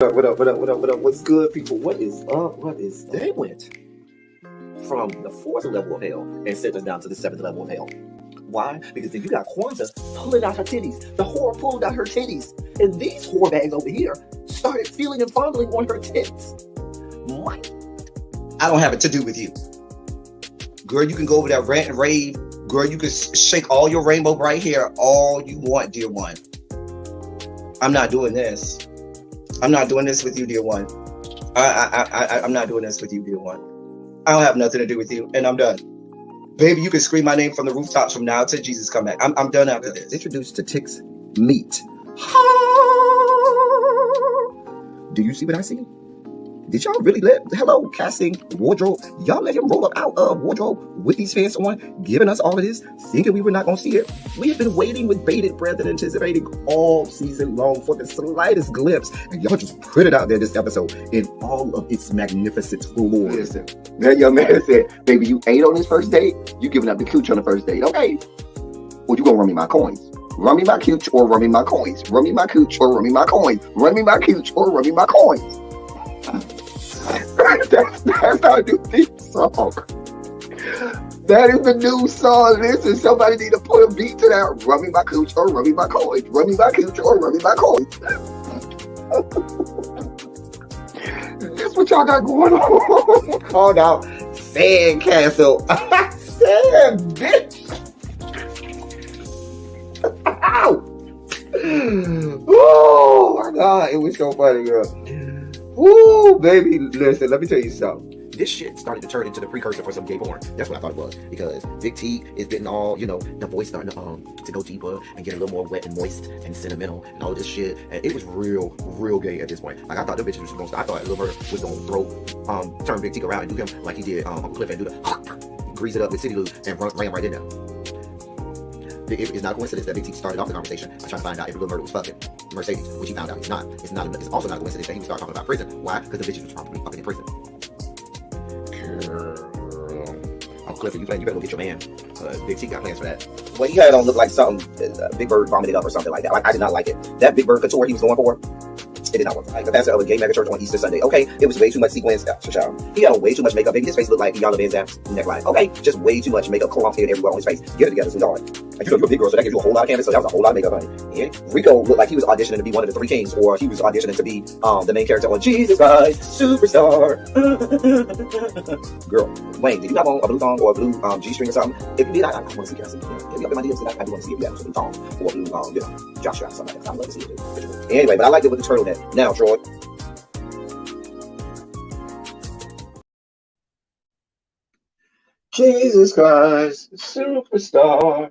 What up? What up? What up? What up? What's good, people? What is up? What is that? They went from the fourth level of hell and sent us down to the seventh level of hell. Why? Because then you got Kwanzaa pulling out her titties. The whore pulled out her titties. And these whore bags over here started feeling and fondling on her tits. What? I don't have it to do with you. Girl, you can go over there, rant and rave. Girl, you can shake all your rainbow bright hair all you want, dear one. I'm not doing this. I'm not doing this with you, dear one. I'm not doing this with you, dear one. I don't have nothing to do with you, and I'm done. Baby, you can scream my name from the rooftops from now till Jesus come back. I'm done after this. Introduced to Tick's meat. Do you see what I see? Did y'all really hello, casting, wardrobe, y'all let him roll up out of wardrobe with these pants on, giving us all of this, thinking we were not going to see it? We have been waiting with bated breath and anticipating all season long for the slightest glimpse, and y'all just put it out there this episode in all of its magnificent glory. Listen, that young man said, baby, you ate on this first date, you giving up the cooch on the first date, okay? Or you gonna run me my coins. Run me my cooch or run me my coins. Run me my cooch or run me my coins. Run me my cooch or run me my coins. That's our new theme song. That is the new song. Listen, somebody need to put a beat to that. Run me my cooch or run me my coins. Run me my cooch or run me my coins. That's what y'all got going on. Called out Sandcastle. Sand, bitch. Ow. Oh my God, it was so funny, girl. Ooh, baby, listen, let me tell you something. This shit started to turn into the precursor for some gay porn. That's what I thought it was. Because Big T is getting all, the voice starting to go deeper and get a little more wet and moist and sentimental and all this shit. And it was real gay at this point. Like, I thought the bitches was going to, I thought Lil Murder was going to turn Big T around and do him like he did Uncle Cliff and do the grease it up with City Lou and ran right in there. It's not a coincidence that Big T started off the conversation by trying to find out if Lil Murder was fucking Mercedes, which he found out he's not. It's also not a coincidence that he would start talking about prison. Why? Because the bitches was probably fucking in prison. Girl. Uncle Clifford, you better go get your man. Big T got plans for that. Well, he had it on look like something Big Bird vomited up or something like that. Like, I did not like it. That Big Bird couture he was going for, it did not work. Like the pastor of a gay mega church on Easter Sunday. Okay, it was way too much sequins. He had way too much makeup. Baby, his face looked like Yana Van Zam's neckline. Okay, just way too much makeup, clumped hair everywhere on his face. Get it together, sweetheart. Like, you're a big girl, so that gives you a whole lot of canvas. So that was a whole lot of makeup, honey. And Rico looked like he was auditioning to be one of the three kings, or he was auditioning to be the main character on Jesus Christ Superstar. Girl, Wayne, did you have on a blue thong or a blue G-string or something? If you did, I want to see Cassie. Get me up in my DMs. I do want to see if you have a blue thong or a blue, jock strap, something like that. I'd love to see it. Anyway, but I liked it with the turtleneck. Now, Troy. Jesus Christ, superstar.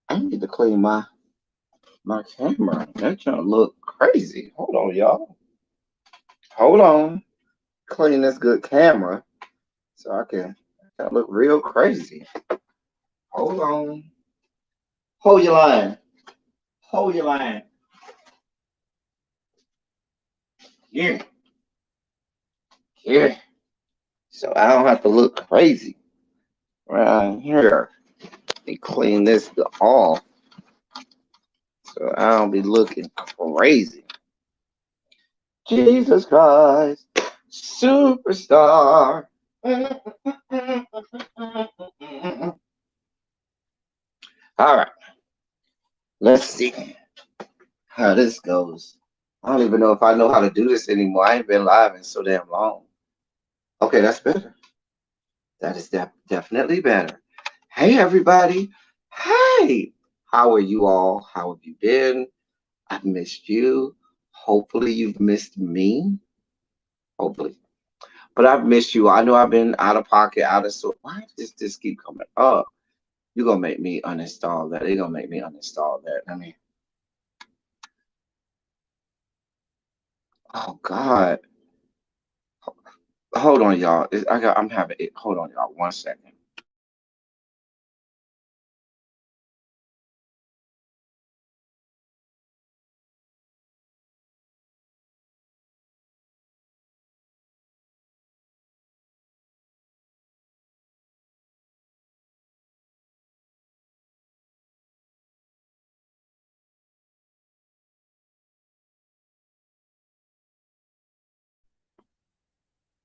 I need to clean my camera. That y'all look crazy. Hold on, y'all. Hold on. Clean this good camera so I can look real crazy. Hold on. Hold your line. Hold your line. Yeah. Yeah. So I don't have to look crazy right here. And clean this off so I don't be looking crazy. Jesus Christ, superstar. All right, let's see how this goes. I don't even know if I know how to do this anymore. I ain't been live in so damn long. Okay, that's better. That is definitely better. Hey, everybody. Hey, how are you all? How have you been? I've missed you. Hopefully, you've missed me. Hopefully. But I've missed you. I know I've been out of pocket, out of so. Why does this keep coming up? You're going to make me uninstall that. They're going to make me uninstall that. I mean, oh, God. Hold on, y'all. I'm having it. Hold on, y'all. 1 second.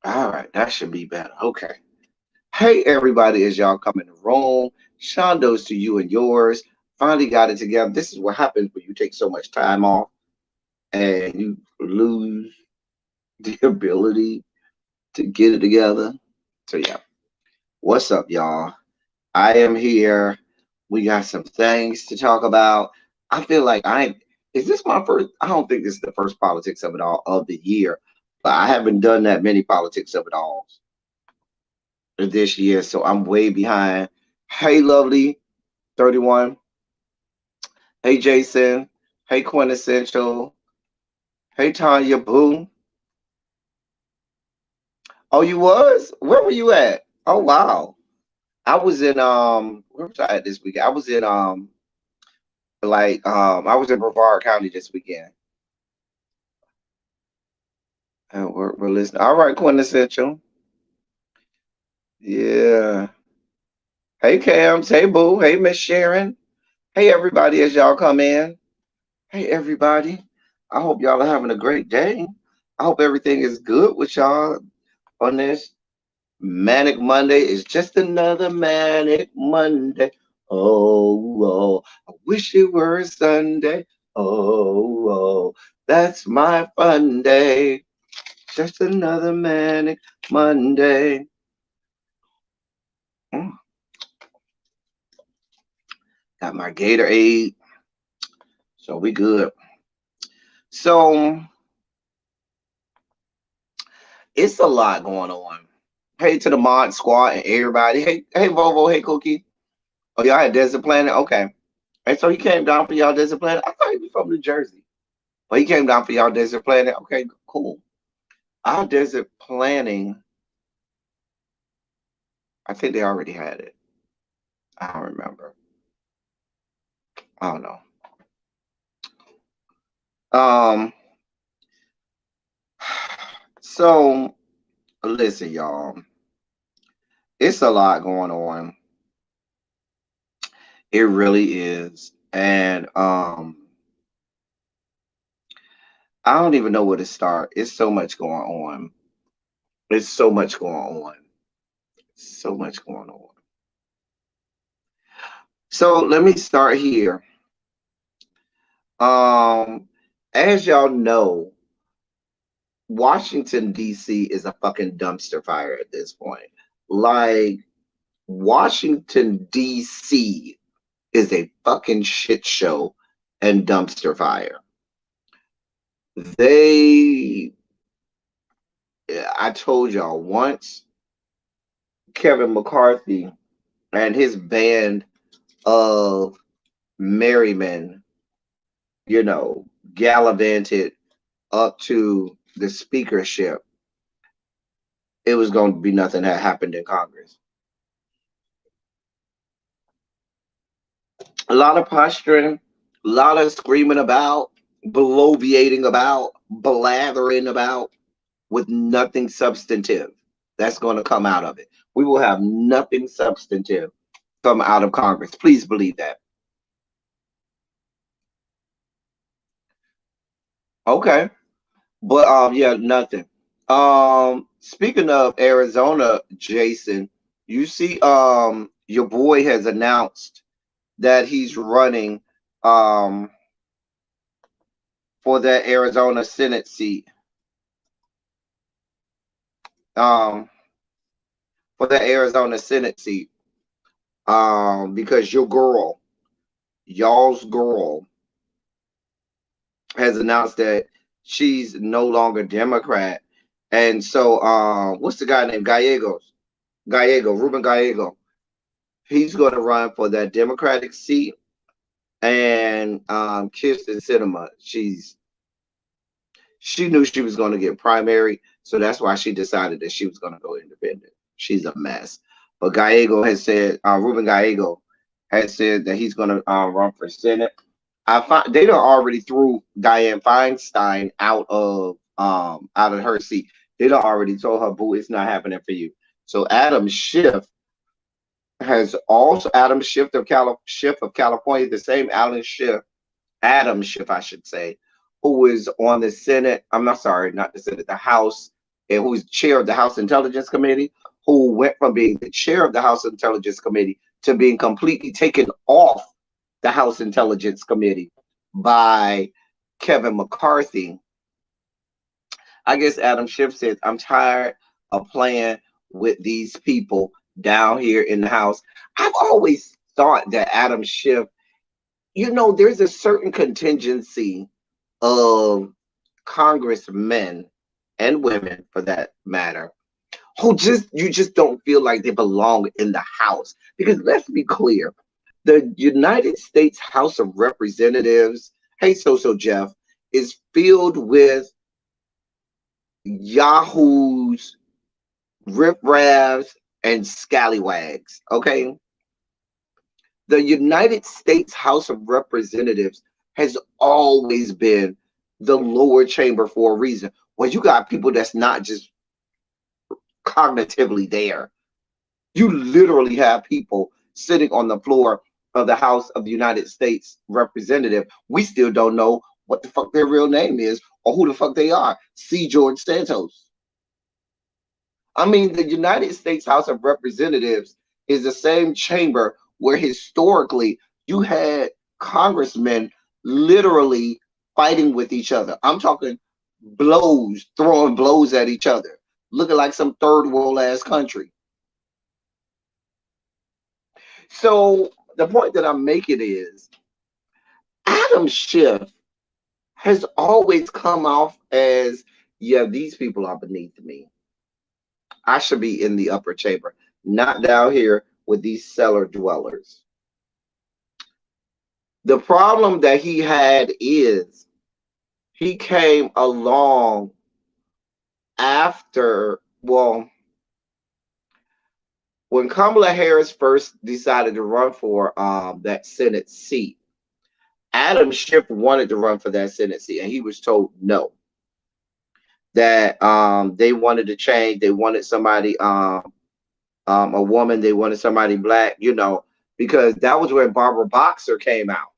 All right, that should be better. Okay. Hey, everybody, as y'all come in the room, Shondo's to you and yours. Finally got it together. This is what happens when you take so much time off and you lose the ability to get it together. So, yeah, what's up, y'all? I am here. We got some things to talk about. I feel like is this my first? I don't think this is the first politics of it all of the year, but I haven't done that many politics of it all this year, so I'm way behind. Hey, lovely 31. Hey, Jason. Hey, Quintessential. Hey, Tanya Boo. Oh, you was? Where were you at? Oh, wow. I was in where was I at this weekend? I was in I was in Brevard County this weekend. And we're listening. All right, Quintessential. Yeah. Hey, Cams. Hey, Boo. Hey, Miss Sharon. Hey, everybody, as y'all come in. Hey, everybody. I hope y'all are having a great day. I hope everything is good with y'all on this Manic Monday. Is just another Manic Monday. Oh, oh, I wish it were Sunday. Oh, oh, that's my fun day. Just another Manic Monday. Mm, got my Gatorade, so we good. So it's a lot going on. Hey to the mod squad and everybody. Hey, Volvo. Hey, Cookie. Oh, y'all had Desert Planet? Okay. And so he came down for y'all Desert Planet? I thought he was from New Jersey. But he came down for y'all Desert Planet? Okay, cool. Our Desert Planning, I think they already had it. I don't remember. I don't know. Um, so listen, y'all. It's a lot going on. It really is. And I don't even know where to start. It's so much going on. It's so much going on. So much going on. So let me start here. Um, as y'all know, Washington D.C. is a fucking dumpster fire at this point. Like Washington D.C. is a fucking shit show and dumpster fire. They, I told y'all once, Kevin McCarthy and his band of merry men, you know, gallivanted up to the speakership. It was going to be nothing that happened in Congress. A lot of posturing, a lot of screaming about, bloviating about, blathering about, with nothing substantive that's going to come out of it. We will have nothing substantive come out of Congress. Please believe that. Okay. But yeah, nothing. Speaking of Arizona, Jason, you see your boy has announced that he's running um for that Arizona Senate seat. Um for that Arizona Senate seat. Because y'all's girl has announced that she's no longer Democrat. And so what's the guy named Ruben Gallego. He's gonna run for that Democratic seat. And Kirsten Sinema, she knew she was gonna get primary, so that's why she decided that she was gonna go independent. She's a mess. But Gallego has said, Ruben Gallego has said that he's gonna run for Senate. They done already threw Dianne Feinstein out of her seat. They done already told her, boo, it's not happening for you. So Adam Schiff Schiff of California, the same Adam Schiff, I should say, who is on the Senate. I'm not sorry, not the Senate, the House and who's chair of the House Intelligence Committee, who went from being the chair of the House Intelligence Committee to being completely taken off the House Intelligence Committee by Kevin McCarthy. I guess Adam Schiff said, I'm tired of playing with these people down here in the House. I've always thought that Adam Schiff, there's a certain contingency of congressmen and women, for that matter, who you just don't feel like they belong in the House. Because let's be clear, the United States House of Representatives, hey, Jeff, is filled with yahoos, riffraffs, and scallywags. Okay, the United States House of Representatives has always been the lower chamber for a reason. Well, you got people that's not just cognitively there. You literally have people sitting on the floor of the House of the United States Representative. We still don't know what the fuck their real name is or who the fuck they are. C. George Santos. I mean, the United States House of Representatives is the same chamber where historically you had congressmen literally fighting with each other. I'm talking blows, throwing blows at each other, looking like some third world ass country. So the point that I'm making is Adam Schiff has always come off as, yeah, these people are beneath me. I should be in the upper chamber, not down here with these cellar dwellers. The problem that he had is he came along after, well, when Kamala Harris first decided to run for that Senate seat, Adam Schiff wanted to run for that Senate seat, and he was told no. That they wanted to change. They wanted somebody, a woman. They wanted somebody black, because that was when Barbara Boxer came out.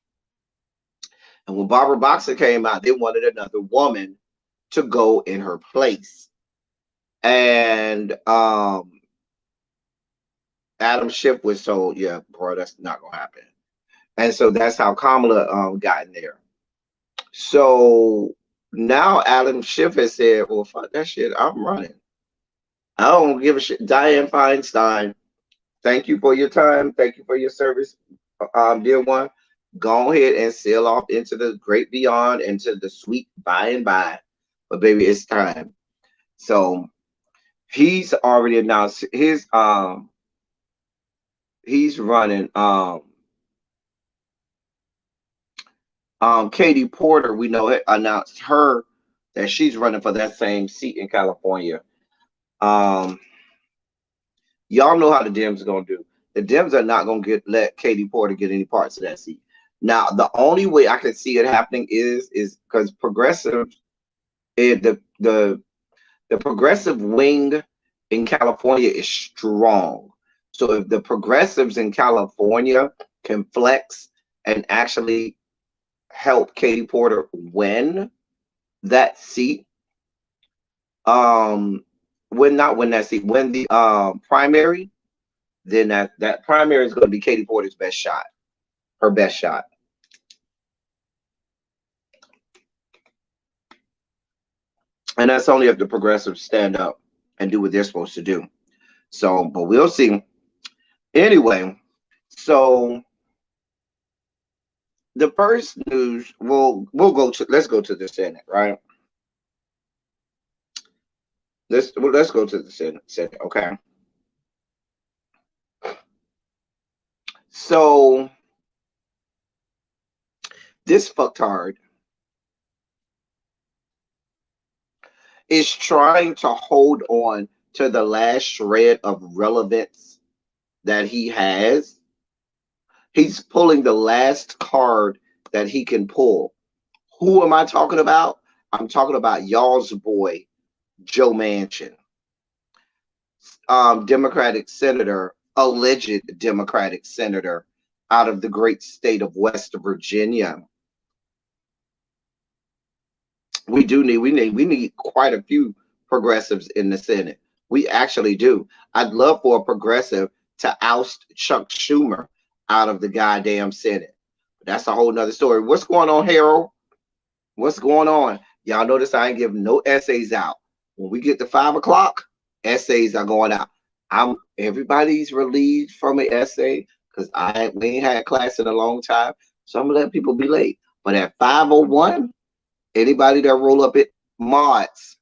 And when Barbara Boxer came out, they wanted another woman to go in her place. And Adam Schiff was told, yeah, bro, that's not going to happen. And so that's how Kamala got in there. So now Adam Schiff has said, well, fuck that shit, I'm running. I don't give a shit. Dianne Feinstein, thank you for your time. Thank you for your service, dear one. Go ahead and sail off into the great beyond, into the sweet by and by. But baby, it's time. So he's already announced his he's running Katie Porter, we know, announced her that she's running for that same seat in California. Y'all know how the Dems are gonna do. The Dems are not gonna let Katie Porter get any parts of that seat. Now, the only way I can see it happening is because progressives, the progressive wing in California is strong. So if the progressives in California can flex and actually help Katie Porter win that seat, win the primary, then that primary is going to be Katie Porter's best shot, her best shot. And that's only if the progressives stand up and do what they're supposed to do. So, but we'll see. Anyway, so the first news, let's go to the Senate, right? Let's go to the Senate, okay? So this fucktard is trying to hold on to the last shred of relevance that he has. He's pulling the last card that he can pull. Who am I talking about? I'm talking about y'all's boy, Joe Manchin, Democratic senator, alleged Democratic senator out of the great state of West Virginia. We need quite a few progressives in the Senate. We actually do. I'd love for a progressive to oust Chuck Schumer out of the goddamn Senate. That's a whole nother story. What's going on, Harold? What's going on? Y'all notice I ain't give no essays out. When we get to 5 o'clock, essays are going out. I'm everybody's relieved from an essay because we ain't had class in a long time. So I'm gonna let people be late. But at 5:01, anybody that roll up it mods,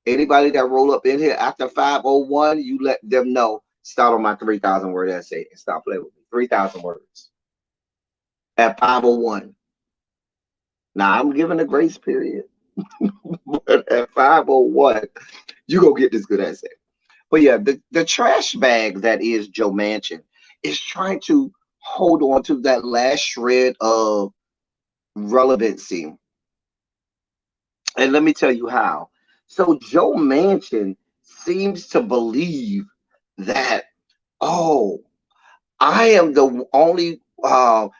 anybody that roll up in here after 5:01, you let them know. Start on my 3,000 word essay and stop playing with me. 3,000 words at 5:01. Now I'm giving a grace period, but at 5:01, you go get this good essay. But yeah, the trash bag that is Joe Manchin is trying to hold on to that last shred of relevancy. And let me tell you how. So Joe Manchin seems to believe that, oh, I am the only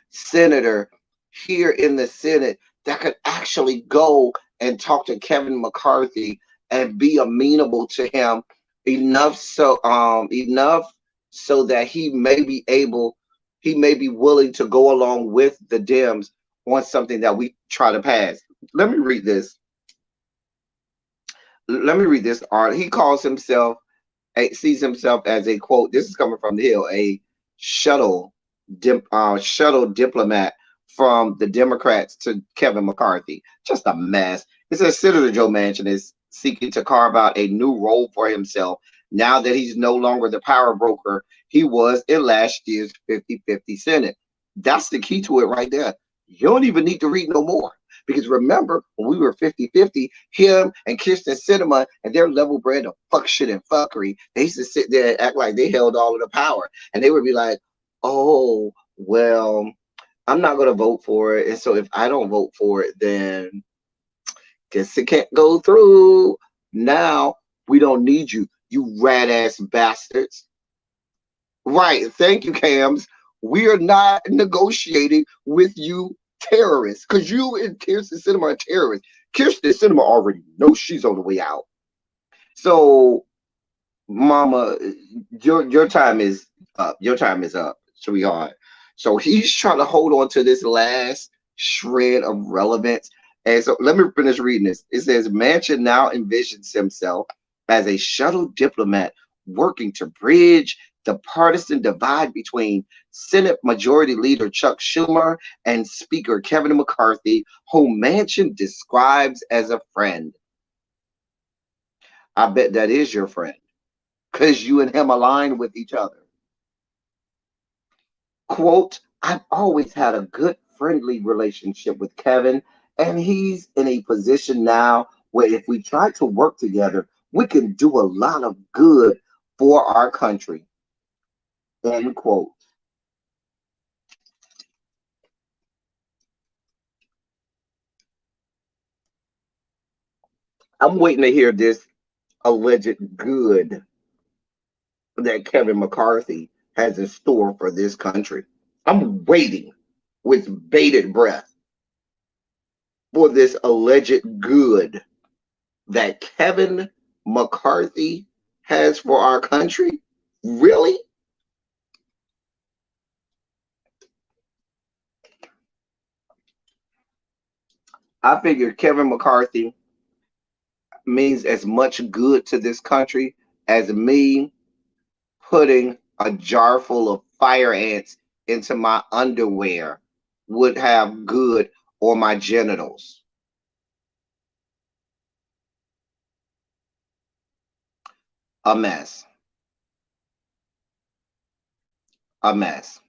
senator here in the Senate that could actually go and talk to Kevin McCarthy and be amenable to him enough so that he may be willing to go along with the Dems on something that we try to pass. Let me read this. He calls himself, sees himself as a, quote, this is coming from the Hill, a shuttle diplomat from the Democrats to Kevin McCarthy. Just a mess. It says Senator Joe Manchin is seeking to carve out a new role for himself now that he's no longer the power broker he was in last year's 50-50 Senate. That's the key to it right there. You don't even need to read no more. Because remember, when we were 50-50, him and Kirsten Sinema and their level bred of fuck shit and fuckery, they used to sit there and act like they held all of the power. And they would be like, oh, well, I'm not going to vote for it. And so if I don't vote for it, then guess it can't go through. Now we don't need you, you rat ass bastards. Right. Thank you, Cams. We are not negotiating with you terrorists because you and Kirsten Sinema are terrorists. Kirsten Sinema already knows she's on the way out. So, Mama, your time is up. Your time is up, sweetheart. So he's trying to hold on to this last shred of relevance. And so let me finish reading this. It says Manchin now envisions himself as a shuttle diplomat working to bridge the partisan divide between Senate Majority Leader Chuck Schumer and Speaker Kevin McCarthy, whom Manchin describes as a friend. I bet that is your friend, because you and him align with each other. Quote, I've always had a good friendly relationship with Kevin, and he's in a position now where if we try to work together, we can do a lot of good for our country. End quote. I'm waiting to hear this alleged good that Kevin McCarthy has in store for this country. I'm waiting with bated breath for this alleged good that Kevin McCarthy has for our country. Really? I figure Kevin McCarthy means as much good to this country as me putting a jar full of fire ants into my underwear would have good or my genitals. A mess. A mess.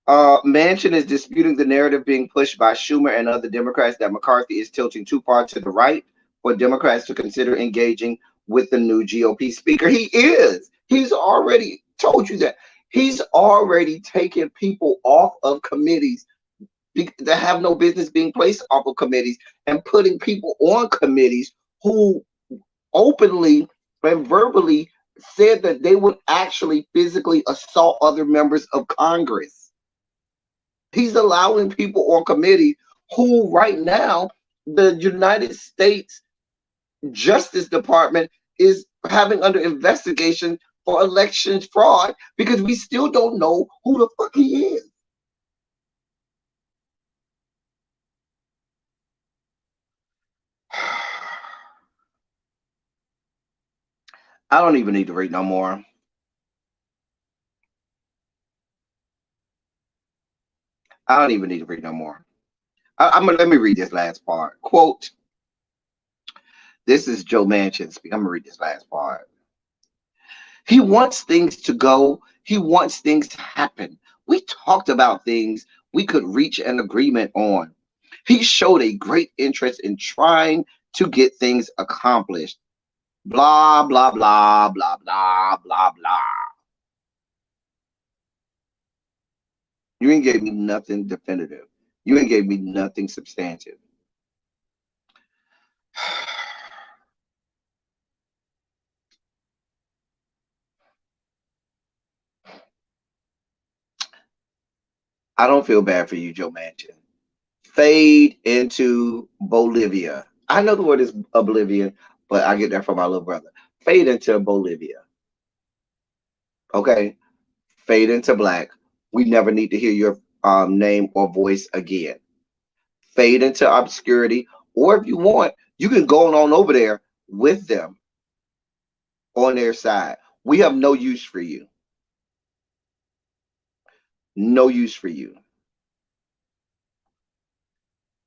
Manchin is disputing the narrative being pushed by Schumer and other Democrats that McCarthy is tilting too far to the right for Democrats to consider engaging with the new GOP speaker. He is. He's already told you that. He's already taken people off of committees that have no business being placed off of committees and putting people on committees who openly and verbally said that they would actually physically assault other members of Congress. He's allowing people on committee who right now the United States Justice Department is having under investigation for elections fraud because we still don't know who the fuck he is. I don't even need to read no more. I don't even need to read no more. I'm gonna let me read this last part. Quote, this is Joe Manchin speaking. I'm gonna read this last part. He wants things to go. He wants things to happen. We talked about things we could reach an agreement on. He showed a great interest in trying to get things accomplished. Blah, blah, blah, blah, blah, blah, blah. You ain't gave me nothing definitive. You ain't gave me nothing substantive. I don't feel bad for you, Joe Manchin. Fade into Bolivia. I know the word is oblivion, but I get that from my little brother. Fade into Bolivia. Okay? Fade into black. We never need to hear your name or voice again. Fade into obscurity. Or if you want, you can go on over there with them on their side. We have no use for you. No use for you.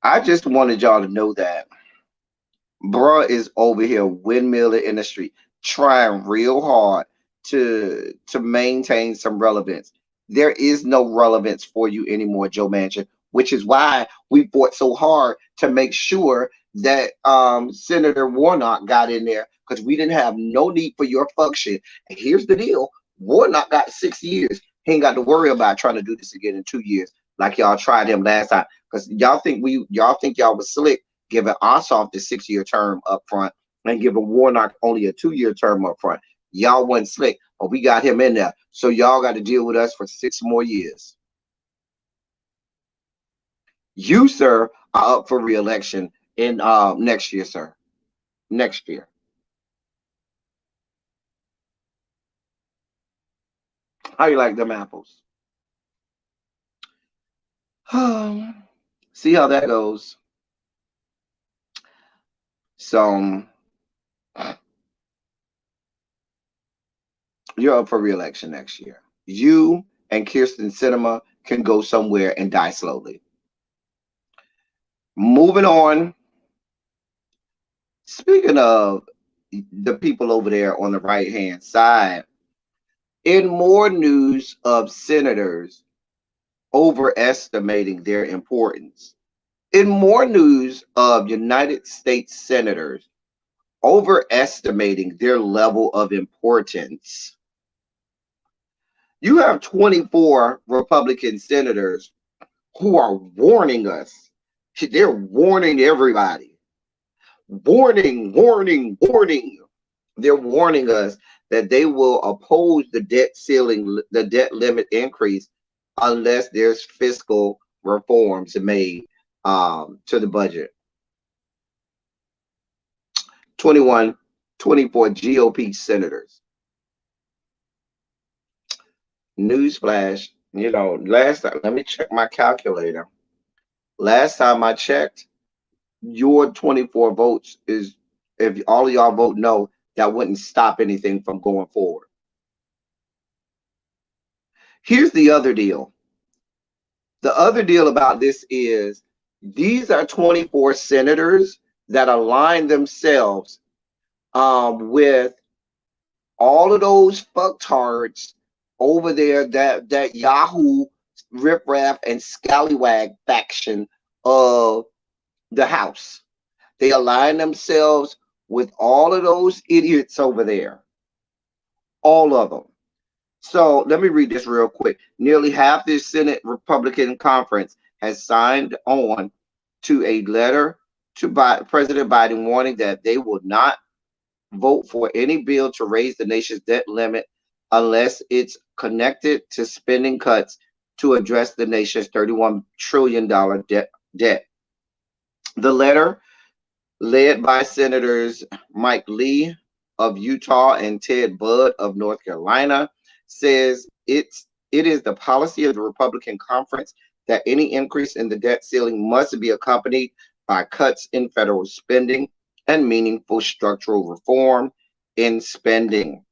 I just wanted y'all to know that bruh is over here windmilling in the street, trying real hard to maintain some relevance. There is no relevance for you anymore, Joe Manchin, which is why we fought so hard to make sure that Senator Warnock got in there because we didn't have no need for your fuck shit. And here's the deal: Warnock got 6 years. He ain't got to worry about trying to do this again in 2 years, like y'all tried him last time. Because y'all think y'all was slick giving Ossoff the 6-year term up front and giving Warnock only a 2-year term up front. Y'all wasn't slick, but we got him in there. So y'all got to deal with us for 6 more years. You, sir, are up for re-election in next year, sir. Next year. How you like them apples? See how that goes. So you're up for re-election next year. You and Kirsten Sinema can go somewhere and die slowly. Moving on. Speaking of the people over there on the right hand side, in more news of senators overestimating their importance, in more news of United States senators overestimating their level of importance, you have 24 Republican senators who are warning us. They're warning everybody. Warning, warning, warning. They're warning us that they will oppose the debt ceiling, the debt limit increase, unless there's fiscal reforms made to the budget. 24 GOP senators. Newsflash, last time, let me check my calculator. Last time I checked, your 24 votes is, if all of y'all vote no, that wouldn't stop anything from going forward. Here's the other deal. The other deal about this is these are 24 senators that align themselves with all of those fucktards over there, that Yahoo riffraff and scallywag faction of the House. They align themselves with all of those idiots over there. All of them. So let me read this real quick. Nearly half the Senate Republican Conference has signed on to a letter to President Biden warning that they will not vote for any bill to raise the nation's debt limit unless it's connected to spending cuts to address the nation's $31 trillion debt. The letter, led by Senators Mike Lee of Utah and Ted Budd of North Carolina, says it is the policy of the Republican conference that any increase in the debt ceiling must be accompanied by cuts in federal spending and meaningful structural reform in spending.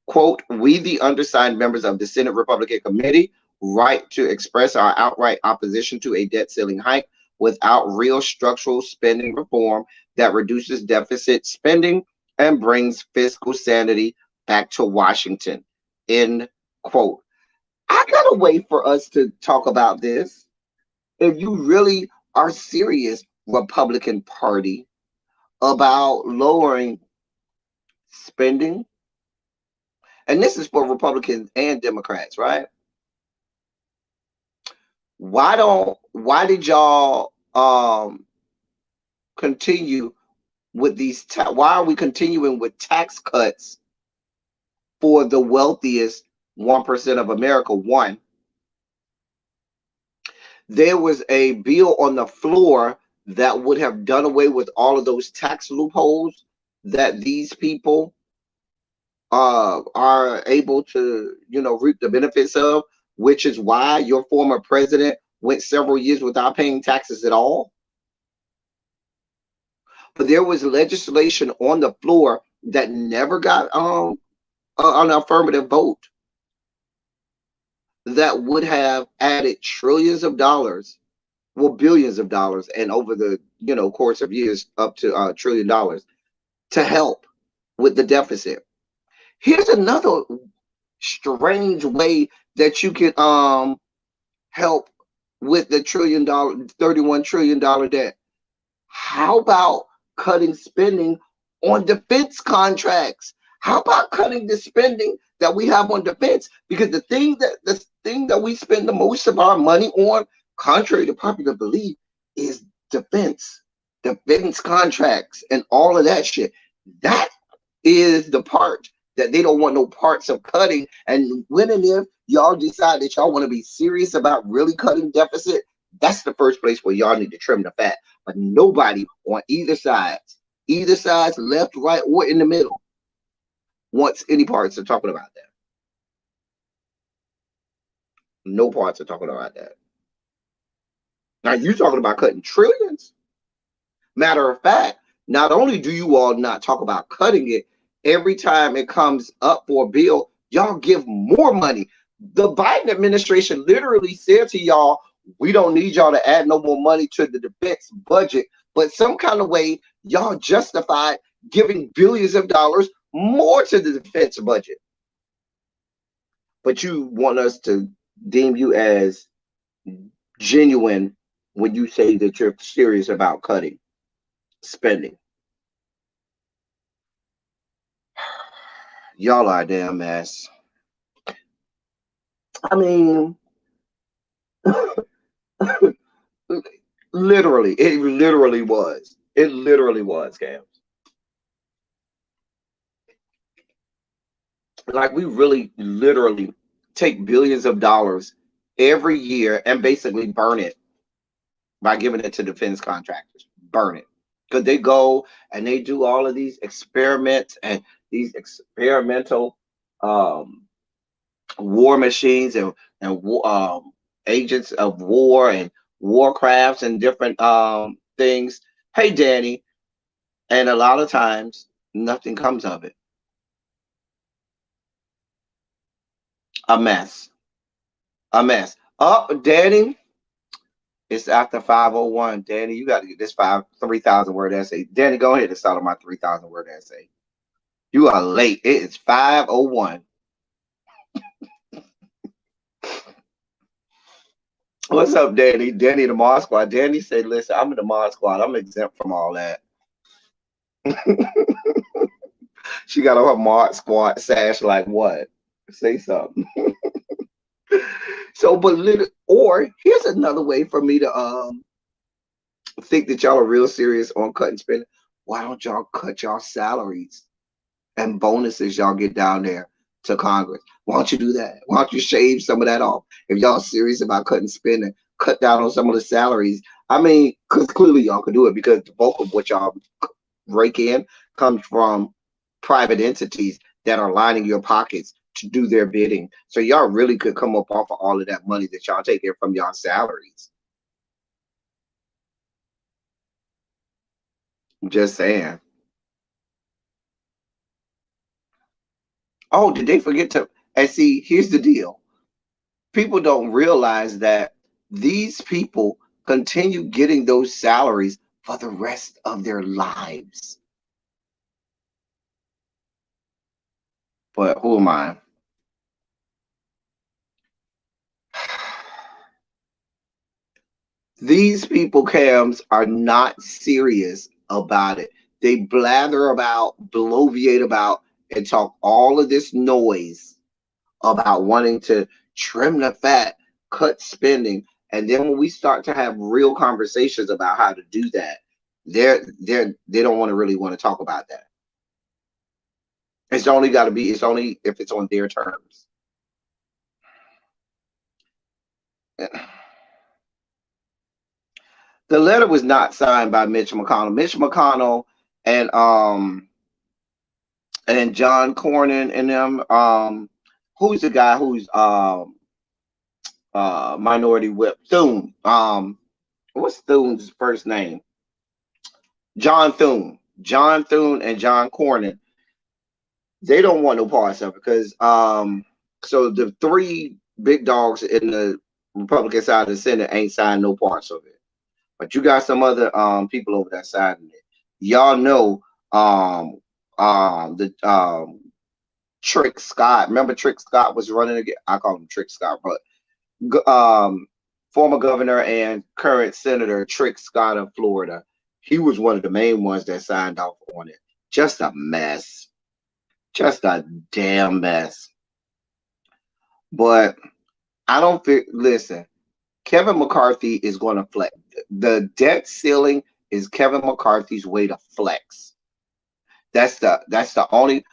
Quote, we, the undersigned members of the Senate Republican Committee, write to express our outright opposition to a debt ceiling hike without real structural spending reform that reduces deficit spending and brings fiscal sanity back to Washington. End quote. I got a way for us to talk about this. If you really are serious, Republican Party, about lowering spending, and this is for Republicans and Democrats, right? Why did y'all continue with these why are we continuing with tax cuts for the wealthiest 1% of America? One, there was a bill on the floor that would have done away with all of those tax loopholes that these people are able to, reap the benefits of, which is why your former president went several years without paying taxes at all. But there was legislation on the floor that never got an affirmative vote that would have added trillions of dollars, well, billions of dollars, and over the course of years up to $1 trillion to help with the deficit. Here's another strange way that you can help with the $31 trillion debt. How about cutting spending on defense contracts? How about cutting the spending that we have on defense? Because the thing that we spend the most of our money on, contrary to popular belief, is defense contracts, and all of that shit. That is the part that they don't want no parts of cutting. And when and if y'all decide that y'all want to be serious about really cutting deficit, that's the first place where y'all need to trim the fat. But nobody on either side, left, right, or in the middle, wants any parts of talking about that. No parts of talking about that. Now you're talking about cutting trillions. Matter of fact, not only do you all not talk about cutting it, every time it comes up for a bill, y'all give more money. The Biden administration literally said to y'all, we don't need y'all to add no more money to the defense budget, but some kind of way y'all justified giving billions of dollars more to the defense budget. But you want us to deem you as genuine when you say that you're serious about cutting spending. Y'all are a damn mess. I mean, literally, it literally was. It literally was, Cam. Like, we really literally take billions of dollars every year and basically burn it by giving it to defense contractors. Burn it. Because they go and they do all of these experiments and these experimental war machines and agents of war and warcrafts and different things. Hey, Danny. And a lot of times, nothing comes of it. A mess. A mess. Oh, Danny. It's after 5:01. Danny, you got to get this 3,000 word essay. Danny, go ahead and start on my 3,000 word essay. You are late. It is 5:01. What's up, Danny? Danny, the Mod Squad. Danny said, listen, I'm in the Mod Squad. I'm exempt from all that. She got on her Mod Squad sash like what? Say something. So, or here's another way for me to think that y'all are real serious on cutting spending. Why don't y'all cut y'all salaries and bonuses y'all get down there to Congress? Why don't you do that? Why don't you shave some of that off? If y'all serious about cutting spending, cut down on some of the salaries. I mean, because clearly y'all can do it because the bulk of what y'all rake in comes from private entities that are lining your pockets to do their bidding. So y'all really could come up off of all of that money that y'all taking from y'all salaries. Just saying. Oh, did they forget to? And see, here's the deal. People don't realize that these people continue getting those salaries for the rest of their lives. But who am I? These people, Cams, are not serious about it. They blather about, bloviate about, and talk all of this noise about wanting to trim the fat, cut spending. And then when we start to have real conversations about how to do that, they don't want to really want to talk about that. It's only got to be, it's only if it's on their terms. The letter was not signed by Mitch McConnell. Mitch McConnell and John Cornyn and them. Who's the guy who's minority whip? Thune. What's Thune's first name? John Thune. John Thune and John Cornyn. They don't want no parts of it because so the three big dogs in the Republican side of the Senate ain't signed no parts of it. But you got some other people over that side of it. Y'all know the Trick Scott. Remember Trick Scott was running again. I call him Trick Scott, but former governor and current senator Trick Scott of Florida. He was one of the main ones that signed off on it. Just a mess. Just a damn mess. But I don't think. Listen, Kevin McCarthy is going to flex. The debt ceiling is Kevin McCarthy's way to flex. That's the only.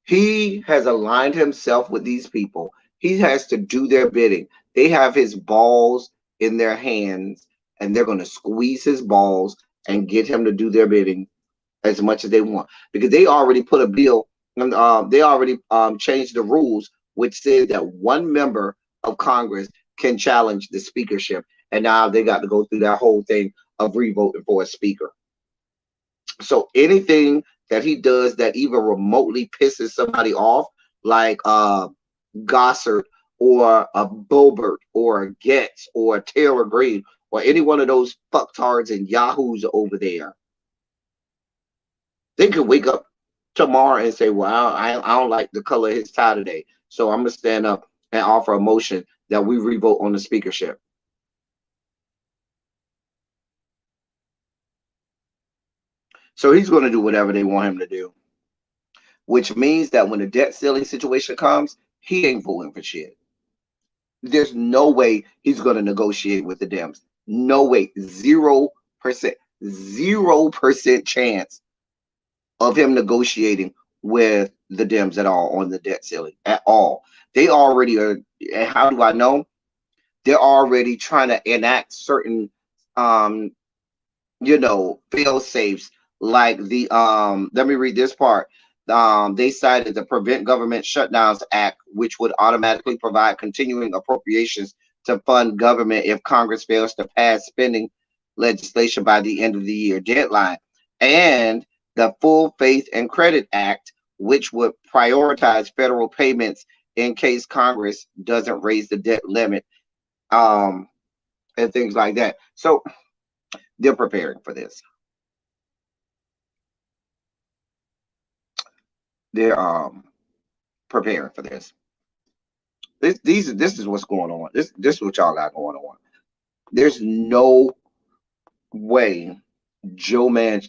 He has aligned himself with these people. He has to do their bidding. They have his balls in their hands, and they're going to squeeze his balls and get him to do their bidding as much as they want. Because they already put a bill, they already changed the rules, which said that one member of Congress can challenge the speakership. And now they got to go through that whole thing of revoting for a speaker. So anything that he does that even remotely pisses somebody off, like Gossard or a Bobert or a Getz or a Taylor Green or any one of those fucktards and yahoos over there, they could wake up tomorrow and say, well, I don't like the color of his tie today, so I'm going to stand up and offer a motion that we revote on the speakership. So he's going to do whatever they want him to do, which means that when the debt ceiling situation comes, he ain't voting for shit. There's no way he's going to negotiate with the Dems. No way. 0%. 0% chance of him negotiating with the Dems at all on the debt ceiling at all. They already are. And how do I know? They're already trying to enact certain, fail safes, like the let me read this part. They cited the Prevent Government Shutdowns Act, which would automatically provide continuing appropriations to fund government if Congress fails to pass spending legislation by the end of the year deadline, and the Full Faith and Credit Act, which would prioritize federal payments in case Congress doesn't raise the debt limit, and things like that. So they're preparing for this. They're preparing for this. This is what's going on. This is what y'all got going on. There's no way Kevin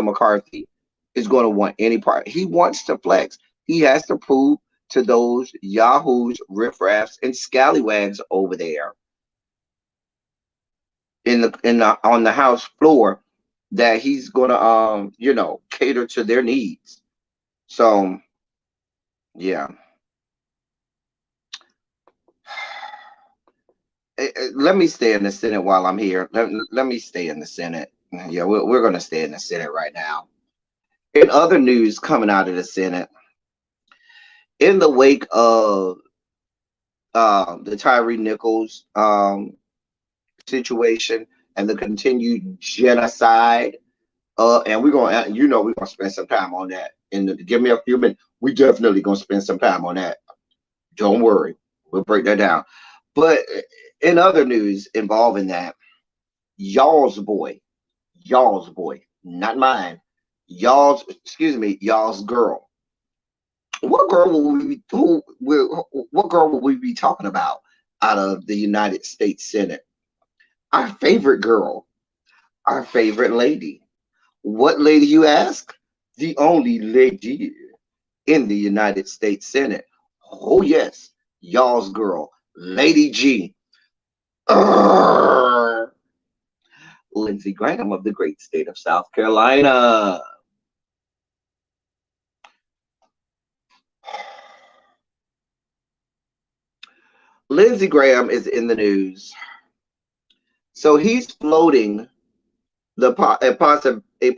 McCarthy is going to want any part. He wants to flex. He has to prove to those yahoos, riffraffs, and scallywags over there on the House floor that he's going to cater to their needs. So yeah. let me stay in the Senate while I'm here. Let me stay in the Senate. Yeah, we're going to stay in the Senate right now. In other news coming out of the Senate, in the wake of the Tyree Nichols situation and the continued genocide, and we're going to, we're going to spend some time on that. And give me a few minutes. We definitely going to spend some time on that. Don't worry, we'll break that down. But in other news involving that, y'all's boy, not mine, y'all's girl. What girl will we be talking about out of the United States Senate? Our favorite girl, our favorite lady. What lady, you ask? The only lady in the United States Senate. Oh yes, y'all's girl, Lady G. Lindsey Graham of the great state of South Carolina. Lindsey Graham is in the news. So he's floating a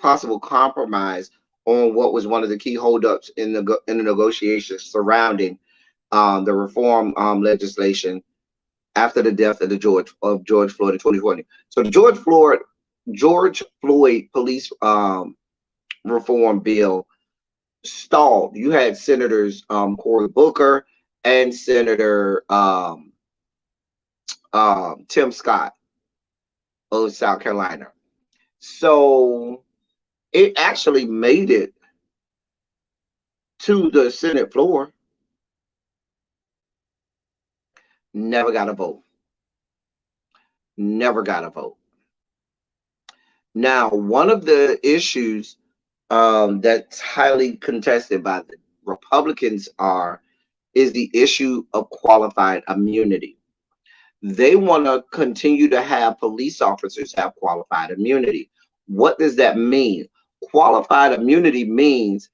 possible compromise on what was one of the key holdups in the negotiations surrounding the reform legislation after the death of George Floyd in 2020. So the George Floyd police reform bill stalled. You had Senators Cory Booker and Senator Tim Scott of South Carolina. So it actually made it to the Senate floor. Never got a vote. Never got a vote. Now, one of the issues that's highly contested by the Republicans is the issue of qualified immunity. They want to continue to have police officers have qualified immunity. What does that mean? Qualified immunity means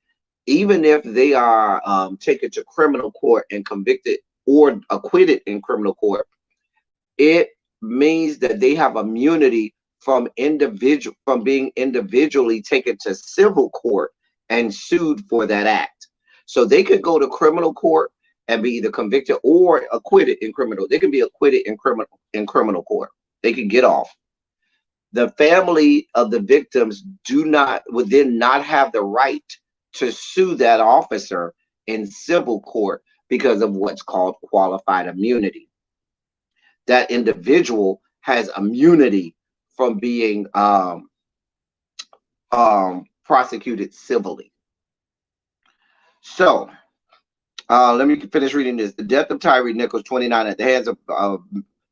even if they are taken to criminal court and convicted or acquitted in criminal court, it means that they have immunity from being individually taken to civil court and sued for that act. So they could go to criminal court and be either convicted or acquitted in criminal. They can be acquitted in criminal court. They can get off. The family of the victims would then not have the right to sue that officer in civil court because of what's called qualified immunity. That individual has immunity from being prosecuted civilly. So let me finish reading this. The death of Tyree Nichols, 29, at the hands of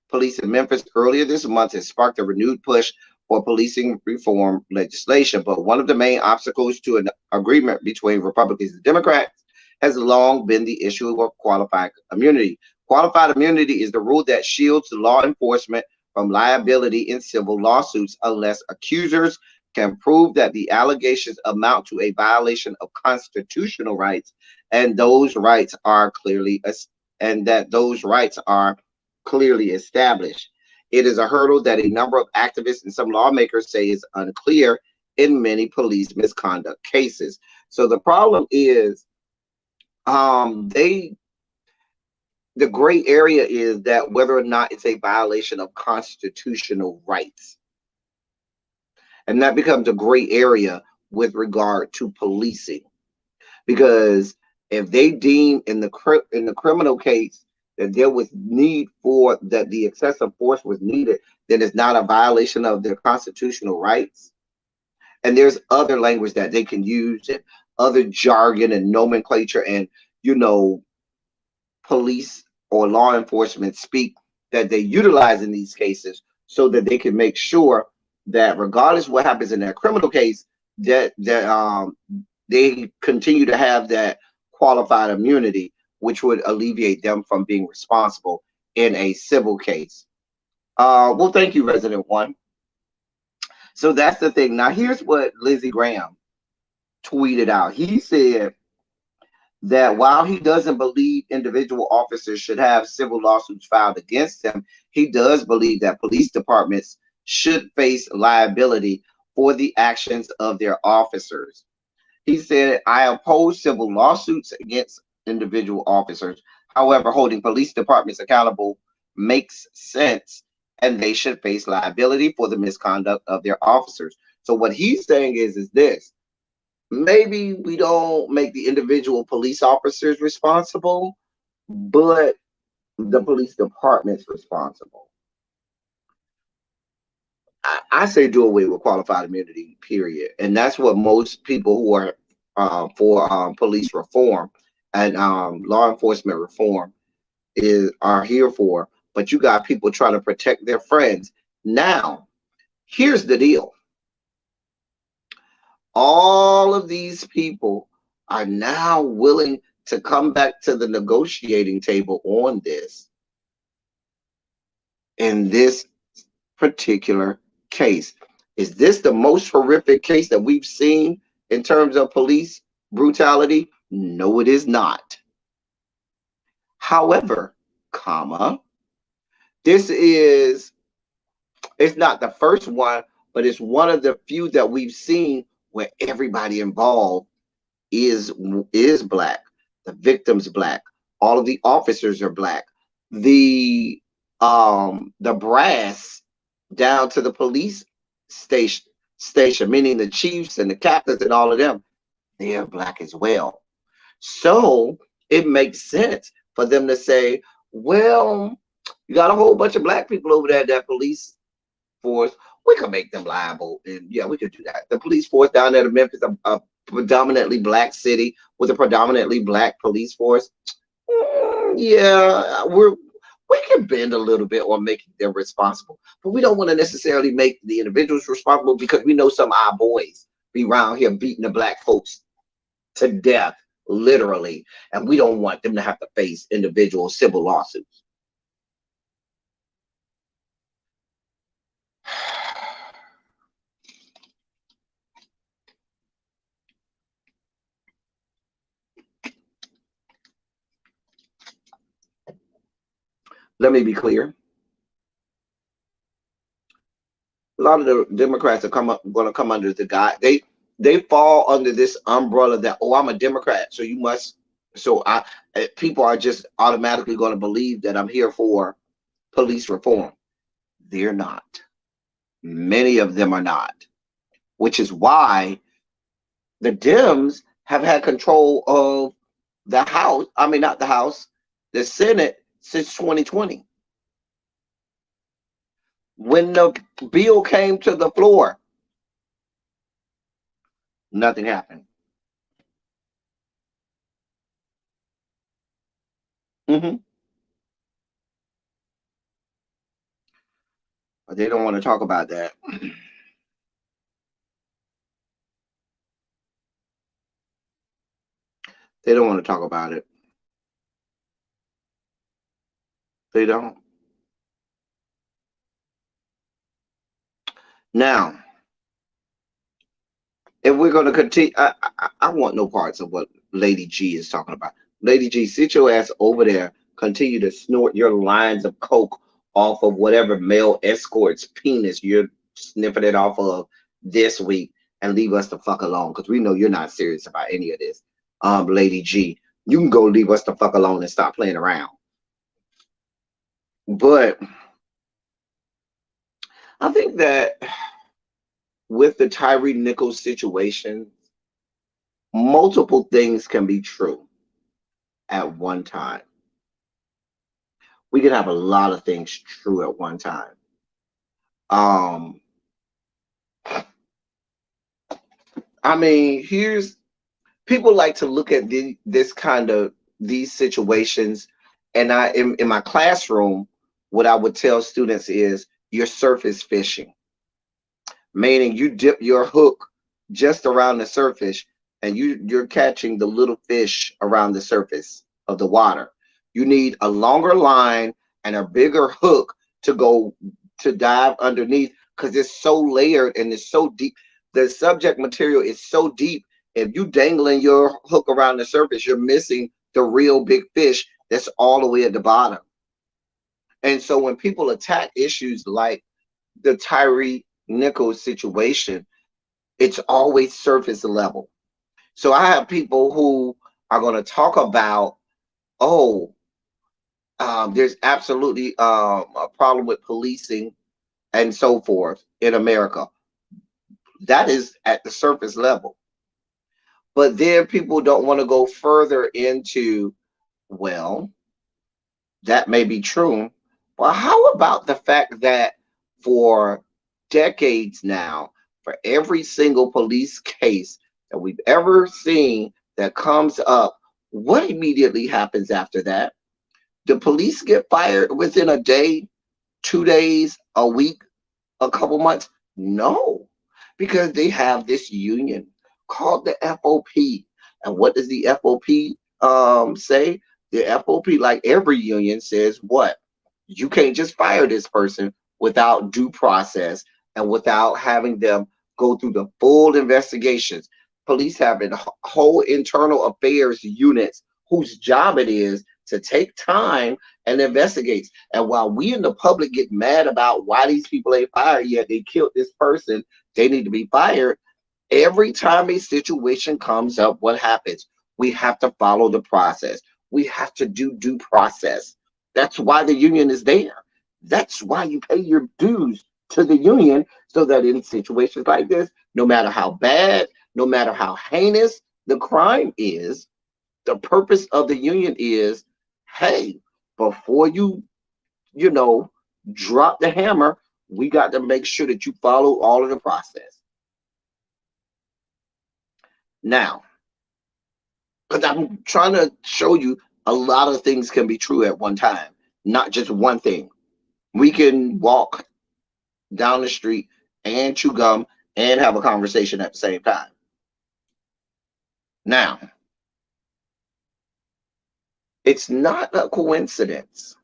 police in Memphis earlier this month has sparked a renewed push for policing reform legislation. But one of the main obstacles to an agreement between Republicans and Democrats has long been the issue of qualified immunity. Qualified immunity is the rule that shields law enforcement from liability in civil lawsuits unless accusers can prove that the allegations amount to a violation of constitutional rights and those rights are clearly established. It is a hurdle that a number of activists and some lawmakers say is unclear in many police misconduct cases. So the problem is the gray area is that whether or not it's a violation of constitutional rights. And that becomes a gray area with regard to policing. Because if they deem in the criminal case that there was need for that the excessive force was needed, then it's not a violation of their constitutional rights. And there's other language that they can use and other jargon and nomenclature and, police or law enforcement speak that they utilize in these cases so that they can make sure that regardless of what happens in that criminal case, that they continue to have that qualified immunity, which would alleviate them from being responsible in a civil case. Well, thank you, Resident One. So that's the thing. Now, here's what Lindsey Graham tweeted out. He said that while he doesn't believe individual officers should have civil lawsuits filed against them, he does believe that police departments should face liability for the actions of their officers. He said, I oppose civil lawsuits against individual officers. However, holding police departments accountable makes sense, and they should face liability for the misconduct of their officers. So what he's saying is this: maybe we don't make the individual police officers responsible, but the police department's responsible. I say do away with qualified immunity, period. And that's what most people who are for police reform and law enforcement reform are here for. But you got people trying to protect their friends. Now, here's the deal. All of these people are now willing to come back to the negotiating table on this in this particular case. Is this the most horrific case that we've seen in terms of police brutality? No, it is not. However, this is, it's not the first one, but it's one of the few that we've seen where everybody involved is black. The victim's black. All of the officers are black. The brass down to the police station, meaning the chiefs and the captains and all of them, they are black as well. So it makes sense for them to say, well, you got a whole bunch of black people over there at that police force. We could make them liable. And yeah, we could do that. The police force down there in Memphis, a predominantly black city with a predominantly black police force. Yeah, we can bend a little bit on making them responsible, but we don't want to necessarily make the individuals responsible, because we know some of our boys be around here beating the black folks to death, literally, and we don't want them to have to face individual civil lawsuits. Let me be clear. A lot of the Democrats are going to come under the guy. They fall under this umbrella that, oh, I'm a Democrat, so you must. So people are just automatically going to believe that I'm here for police reform. They're not. Many of them are not, which is why the Dems have had control of the House. I mean, not the House, the Senate since 2020. When the bill came to the floor, nothing happened. But they don't want to talk about that. They don't want to talk about it. They don't. Now, if we're going to continue, I want no parts of what Lady G is talking about. Lady G, sit your ass over there. Continue to snort your lines of coke off of whatever male escort's penis you're sniffing it off of this week, and leave us the fuck alone, because we know you're not serious about any of this. Lady G, you can go leave us the fuck alone and stop playing around. But I think that with the Tyree Nichols situation, multiple things can be true at one time. We can have a lot of things true at one time. I mean, people like to look at these situations, and in my classroom, what I would tell students is you're surface fishing, meaning you dip your hook just around the surface, and you're catching the little fish around the surface of the water. You need a longer line and a bigger hook to dive underneath, because it's so layered and it's so deep. The subject material is so deep, If you dangling your hook around the surface, you're missing the real big fish that's all the way at the bottom. And so when people attack issues like the Tyree Nichols situation, it's always surface level. So I have people who are going to talk about, oh, there's absolutely a problem with policing and so forth in America. That is at the surface level. But then people don't want to go further into, well, that may be true. Well, how about the fact that for decades now, for every single police case that we've ever seen that comes up, what immediately happens after that? Do police get fired within a day, 2 days, a week, a couple months? No, because they have this union called the FOP. And what does the FOP say? The FOP, like every union, says what? You can't just fire this person without due process and without having them go through the full investigations. Police have whole internal affairs units whose job it is to take time and investigate. And while we in the public get mad about why these people ain't fired yet, they killed this person, they need to be fired. Every time a situation comes up, what happens? We have to follow the process. We have to do due process. That's why the union is there. That's why you pay your dues to the union, so that in situations like this, no matter how bad, no matter how heinous the crime is, the purpose of the union is, hey, before you know, drop the hammer, we got to make sure that you follow all of the process. Now, because I'm trying to show you a lot of things can be true at one time, not just one thing. We can walk down the street and chew gum and have a conversation at the same time. Now, it's not a coincidence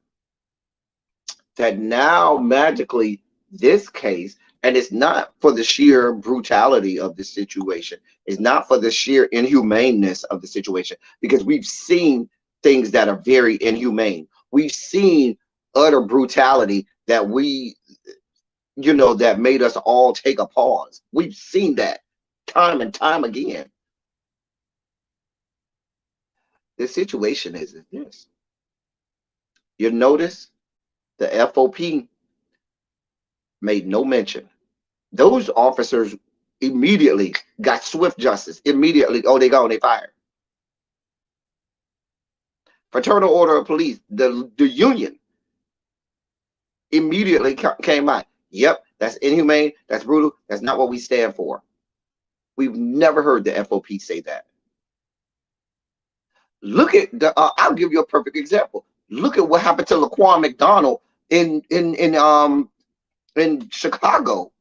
that now magically this case, and it's not for the sheer brutality of the situation, it's not for the sheer inhumaneness of the situation, because we've seen things that are very inhumane. We've seen utter brutality that that made us all take a pause. We've seen that time and time again. The situation is this. You notice the FOP made no mention. Those officers immediately got swift justice. Immediately, oh, they gone, they fired. Fraternal Order of Police, the union immediately came out. Yep, that's inhumane, that's brutal, that's not what we stand for. We've never heard the FOP say that. Look at the, I'll give you a perfect example. Look at what happened to Laquan McDonald in Chicago,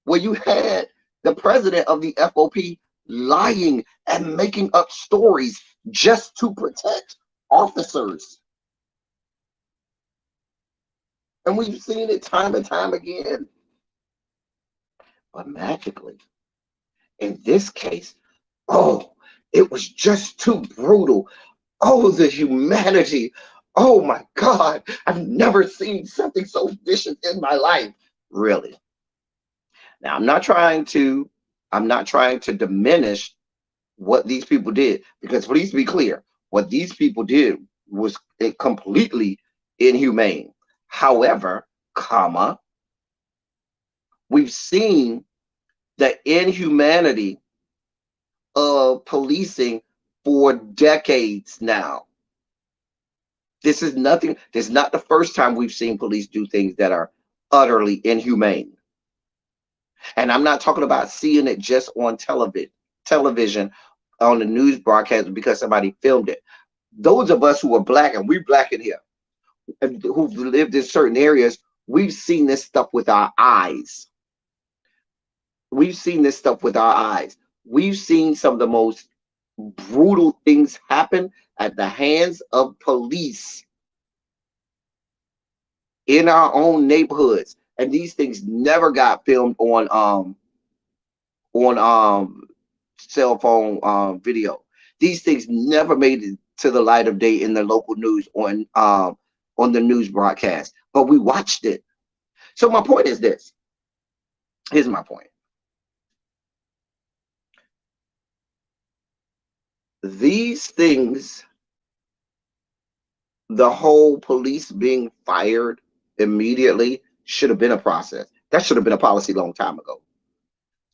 where you had the president of the FOP lying and making up stories just to protect officers. And we've seen it time and time again. But magically, in this case, oh, it was just too brutal. Oh, the humanity. Oh my God, I've never seen something so vicious in my life. Really. Now, I'm not trying to diminish what these people did, because please be clear, what these people did was completely inhumane. However, we've seen the inhumanity of policing for decades now. This is not the first time we've seen police do things that are utterly inhumane. And I'm not talking about seeing it just on television on the news broadcast because somebody filmed it. Those of us who are black, and we're black in here, and who've lived in certain areas, we've seen this stuff with our eyes. We've seen this stuff with our eyes. We've seen some of the most brutal things happen at the hands of police in our own neighborhoods, and these things never got filmed on cell phone video. These things never made it to the light of day in the local news on the news broadcast, but we watched it. So my point is this. Here's my point. These things, the whole police being fired immediately, should have been a process. That should have been a policy a long time ago.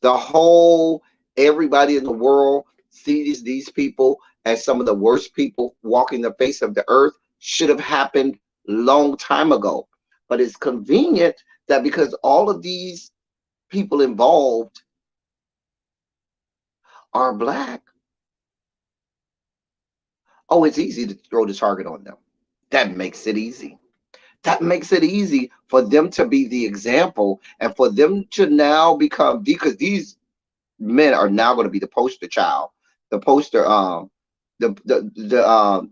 The whole, everybody in the world sees these people as some of the worst people walking the face of the earth, should have happened long time ago. But it's convenient that because all of these people involved are black, oh, it's easy to throw the target on them. That makes it easy. That makes it easy for them to be the example and for them to now become, because these men are now going to be the poster child, the poster, the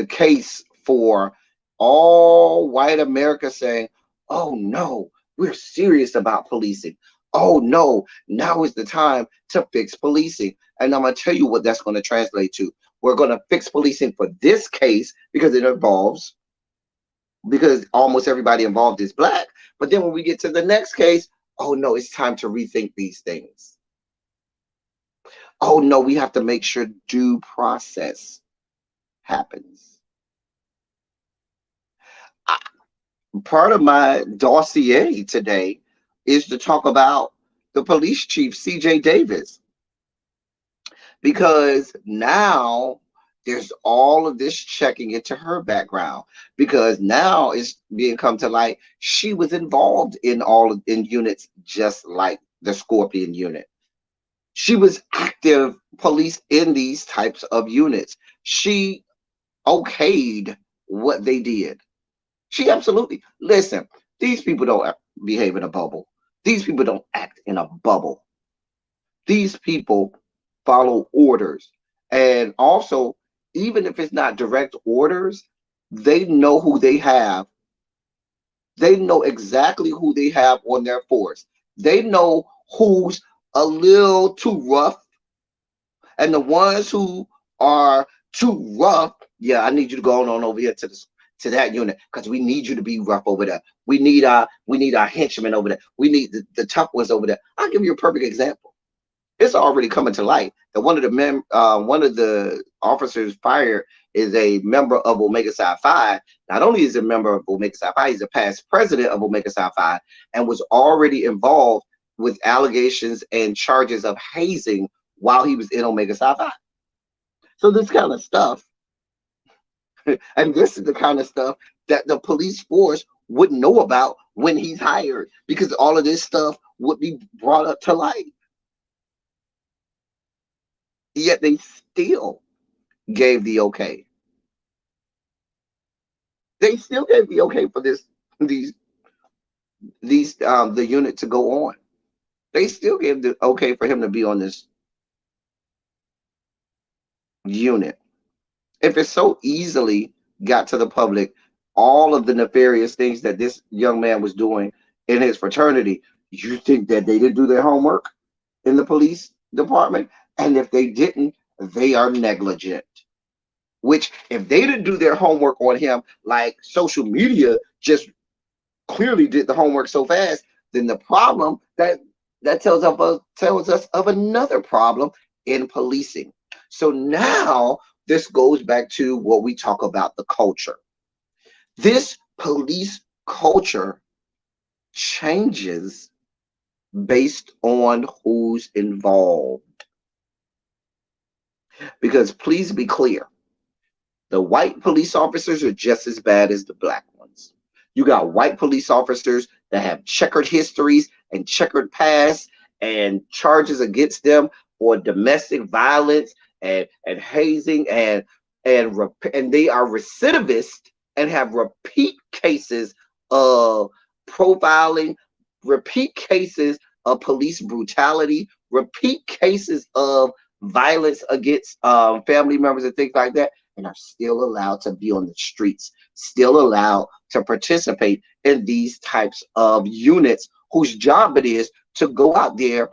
case for all white America saying, oh no, we're serious about policing. Oh no, now is the time to fix policing. And I'm going to tell you what that's going to translate to. We're going to fix policing for this case because it involves, because almost everybody involved is black. But then when we get to the next case, oh no, it's time to rethink these things. Oh no, we have to make sure due process happens. Part of my dossier today is to talk about the police chief, C.J. Davis, because now there's all of this checking into her background, because now it's being come to light she was involved in in units just like the Scorpion unit. She was active police in these types of units. She okayed what they did. She absolutely, listen, these people don't behave in a bubble. These people don't act in a bubble. These people follow orders. And also, even if it's not direct orders, they know who they have. They know exactly who they have on their force. They know who's a little too rough. And the ones who are too rough, yeah, I need you to go on over here to that unit, because we need you to be rough over there. We need our henchmen over there. We need the tough ones over there. I'll give you a perfect example. It's already coming to light that one of the officers fired is a member of Omega Psi Phi. Not only is he a member of Omega Psi Phi, he's a past president of Omega Psi Phi and was already involved with allegations and charges of hazing while he was in Omega Psi Phi. So this kind of stuff, and this is the kind of stuff that the police force wouldn't know about when he's hired, because all of this stuff would be brought up to light. Yet they still gave the okay. They still gave the okay for the unit to go on. They still gave the okay for him to be on this unit. If it so easily got to the public, all of the nefarious things that this young man was doing in his fraternity, you think that they didn't do their homework in the police department? And if they didn't, they are negligent. Which, if they didn't do their homework on him, like social media just clearly did the homework so fast, then the problem that tells us of another problem in policing. So now this goes back to what we talk about, the culture. This police culture changes based on who's involved. Because please be clear, the white police officers are just as bad as the black ones. You got white police officers that have checkered histories and checkered pasts and charges against them for domestic violence and hazing, and they are recidivist and have repeat cases of profiling, repeat cases of police brutality, repeat cases of violence against family members and things like that, and are still allowed to be on the streets, still allowed to participate in these types of units whose job it is to go out there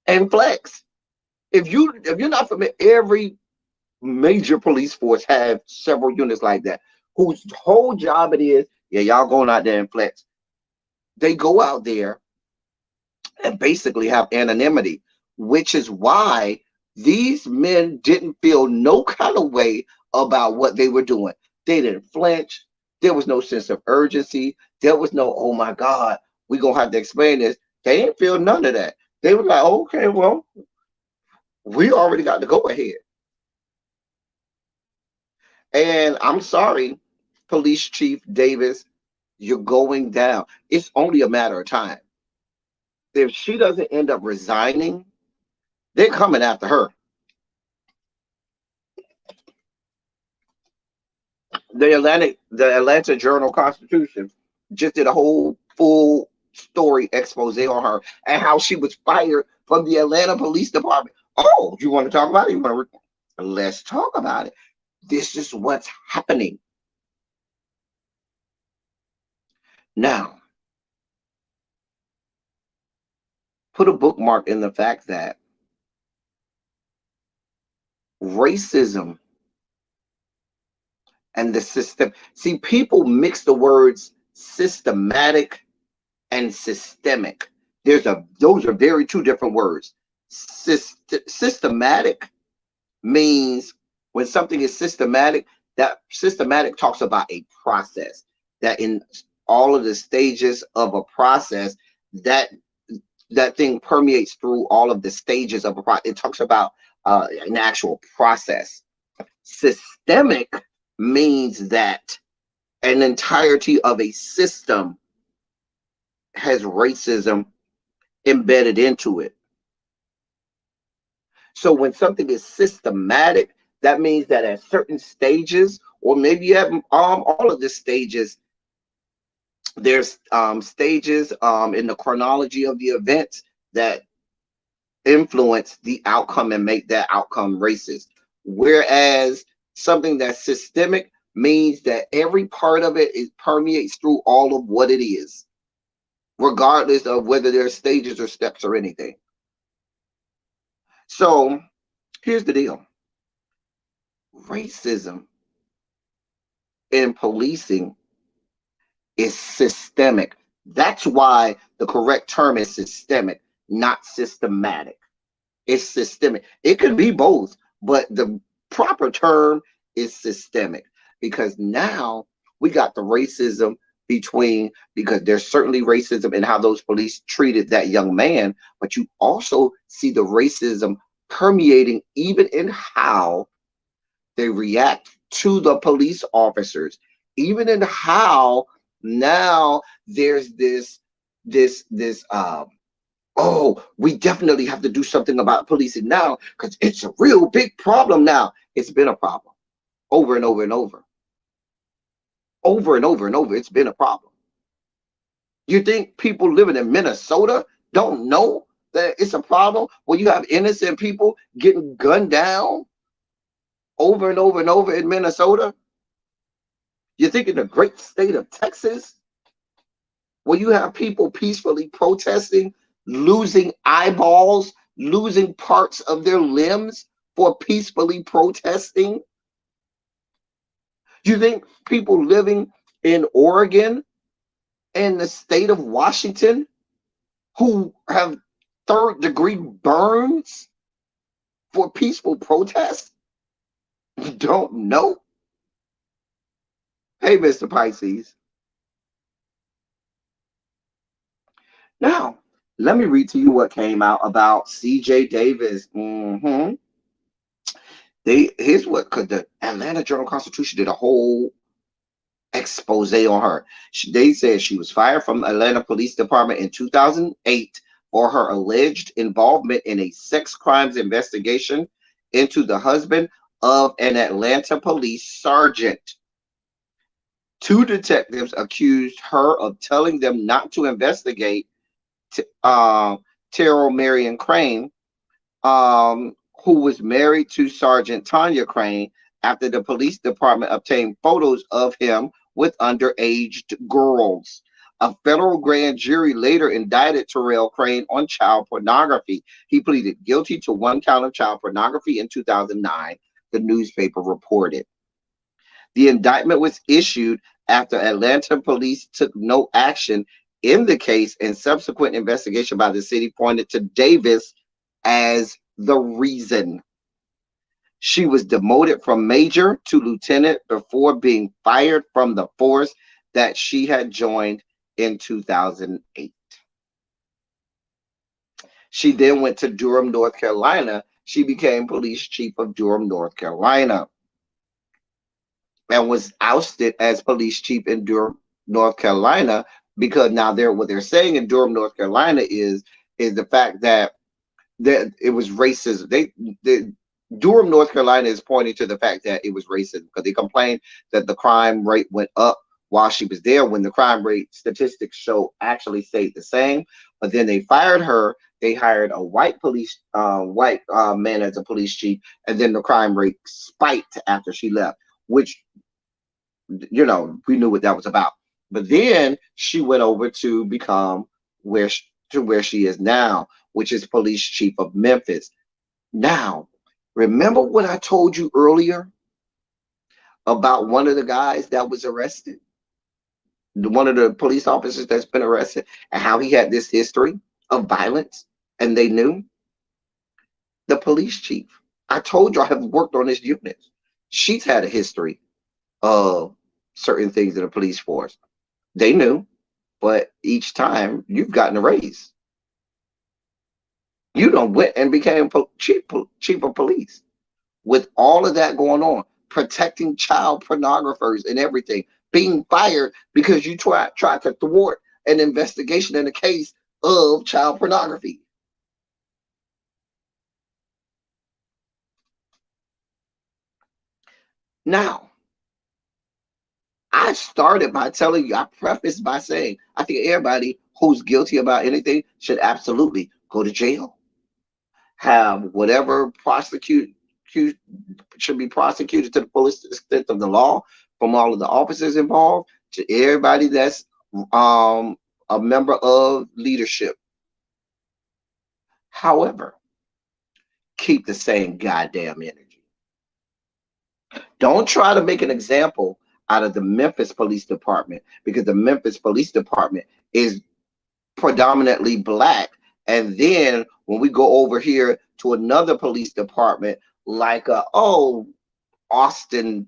and flex. If you're not familiar, every major police force have several units like that, whose whole job it is, yeah, y'all going out there and flex. They go out there and basically have anonymity, which is why these men didn't feel no kind of way about what they were doing. They didn't flinch. There was no sense of urgency. There was no, oh my God, we're going to have to explain this. They didn't feel none of that. They were like, okay, well, we already got to go ahead. And I'm sorry, Police Chief Davis, you're going down. It's only a matter of time. If she doesn't end up resigning, they're coming after her. The Atlanta Journal-Constitution just did a whole full story expose on her and how she was fired from the Atlanta Police Department. Oh, you want to talk about it? Let's talk about it. This is what's happening. Now, put a bookmark in the fact that racism and the system. See, people mix the words systematic and systemic. Those are very two different words. Systematic means when something is systematic, that systematic talks about a process, that in all of the stages of a process, that thing permeates through all of the stages of a process. It talks about an actual process. Systemic means that an entirety of a system has racism embedded into it. So when something is systematic, that means that at certain stages, or maybe at all of the stages, there's stages in the chronology of the events that influence the outcome and make that outcome racist. Whereas something that's systemic means that every part of it permeates through all of what it is, regardless of whether there's stages or steps or anything. So here's the deal. Racism in policing is systemic. That's why the correct term is systemic, not systematic. It's systemic. It could be both, but the proper term is systemic, because now we got the racism because there's certainly racism in how those police treated that young man, but you also see the racism permeating even in how they react to the police officers, even in how now there's this oh, we definitely have to do something about policing now because it's a real big problem now. It's been a problem over and over and over. Over and over and over, it's been a problem. You think people living in Minnesota don't know that it's a problem when you have innocent people getting gunned down over and over and over in Minnesota? You think in the great state of Texas, where you have people peacefully protesting, losing eyeballs, losing parts of their limbs for peacefully protesting? You think people living in Oregon and the state of Washington who have third-degree burns for peaceful protest don't know? Hey, Mr. Pisces. Now, let me read to you what came out about C.J. Davis. Here's what, because the Atlanta Journal-Constitution did a whole expose on her. They said she was fired from Atlanta Police Department in 2008 for her alleged involvement in a sex crimes investigation into the husband of an Atlanta police sergeant. Two detectives accused her of telling them not to investigate Terrell Marion Crane, who was married to Sergeant Tanya Crane, after the police department obtained photos of him with underage girls. A federal grand jury later indicted Terrell Crane on child pornography. He pleaded guilty to one count of child pornography in 2009, the newspaper reported. The indictment was issued after Atlanta police took no action in the case, and subsequent investigation by the city pointed to Davis as the reason. She was demoted from major to lieutenant before being fired from the force that she had joined in 2008. She then went to Durham, North Carolina. She became police chief of Durham, North Carolina, and was ousted as police chief in Durham, North Carolina, because now what they're saying in Durham, North Carolina is the fact that it was racism. Durham, North Carolina is pointing to the fact that it was racism because they complained that the crime rate went up while she was there, when the crime rate statistics show actually stayed the same. But then they fired her. They hired a white man as a police chief, and then the crime rate spiked after she left, which, we knew what that was about. But then she went over to become where she is now, which is police chief of Memphis. Now, remember what I told you earlier about one of the guys that was arrested? One of the police officers that's been arrested, and how he had this history of violence, and they knew? The police chief. I told you I have worked on this unit. She's had a history of certain things in the police force. They knew, but each time you've gotten a raise. You done went and became chief of police with all of that going on, protecting child pornographers and everything, being fired because you tried to thwart an investigation in a case of child pornography. Now, I started by telling you, I prefaced by saying, I think everybody who's guilty about anything should absolutely go to jail. Have whatever should be prosecuted to the fullest extent of the law, from all of the officers involved to everybody that's a member of leadership. However, keep the same goddamn energy. Don't try to make an example out of the Memphis Police Department, because the Memphis Police Department is predominantly black. And then when we go over here to another police department like Austin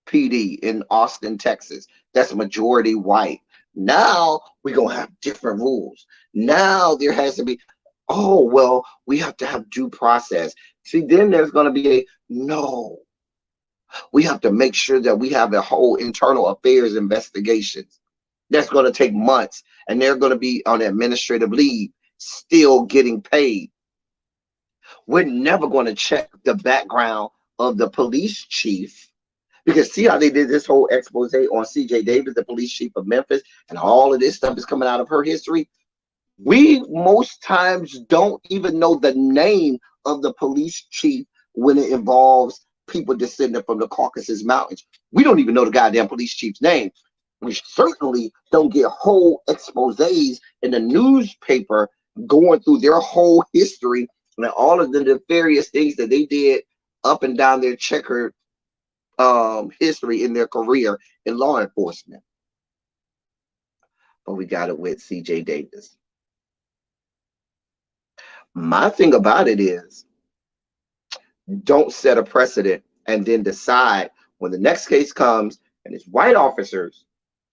PD in Austin, Texas, that's majority white. Now we're going to have different rules. Now there has to be, we have to have due process. See, then there's going to be no. We have to make sure that we have a whole internal affairs investigations. That's going to take months, and they're going to be on administrative leave, still getting paid. We're never going to check the background of the police chief, because see how they did this whole expose on CJ Davis, the police chief of Memphis, and all of this stuff is coming out of her history. We most times don't even know the name of the police chief when it involves people descending from the Caucasus Mountains. We don't even know the goddamn police chief's name. We certainly don't get whole exposés in the newspaper going through their whole history and all of the nefarious things that they did up and down their checkered history in their career in law enforcement. But we got it with CJ Davis. My thing about it is, don't set a precedent and then decide when the next case comes and it's white officers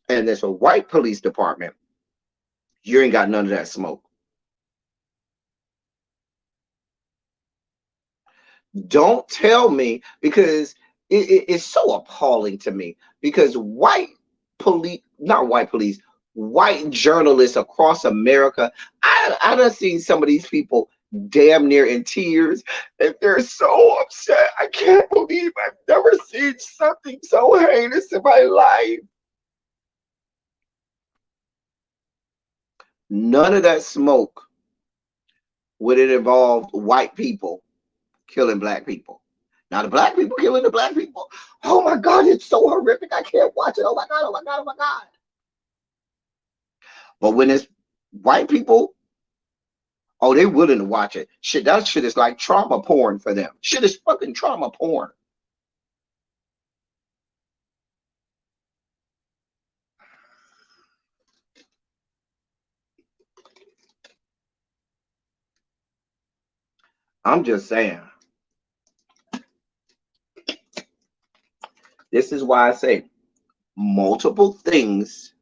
and there's a white police department, you ain't got none of that smoke. Don't tell me, because it's so appalling to me, because white journalists across America, I done seen some of these people damn near in tears, and they're so upset. I can't believe I've never seen something so heinous in my life. None of that smoke would it involve white people killing black people. Now the black people killing the black people, oh my God, it's so horrific. I can't watch it. Oh my God, oh my God, oh my God. But when it's white people, oh, they willing to watch it. Shit, that shit is like trauma porn for them. Shit is fucking trauma porn. I'm just saying. This is why I say multiple things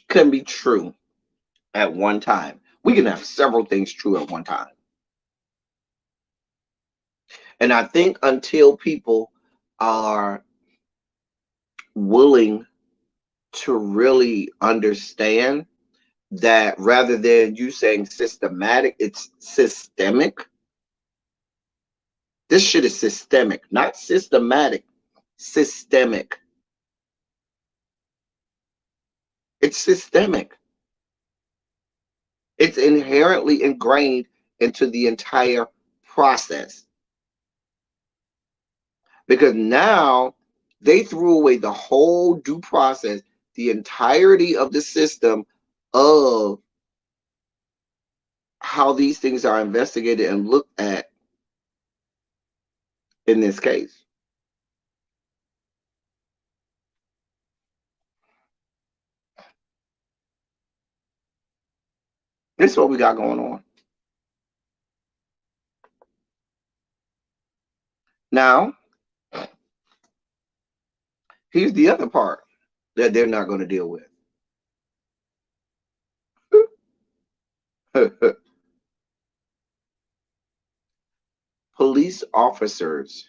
can be true at one time. We can have several things true at one time. And I think until people are willing to really understand that rather than you saying systematic, it's systemic. This shit is systemic, not systematic, systemic. It's systemic. It's inherently ingrained into the entire process. Because now they threw away the whole due process, the entirety of the system of how these things are investigated and looked at in this case. This is what we got going on. Now, here's the other part that they're not going to deal with. Police officers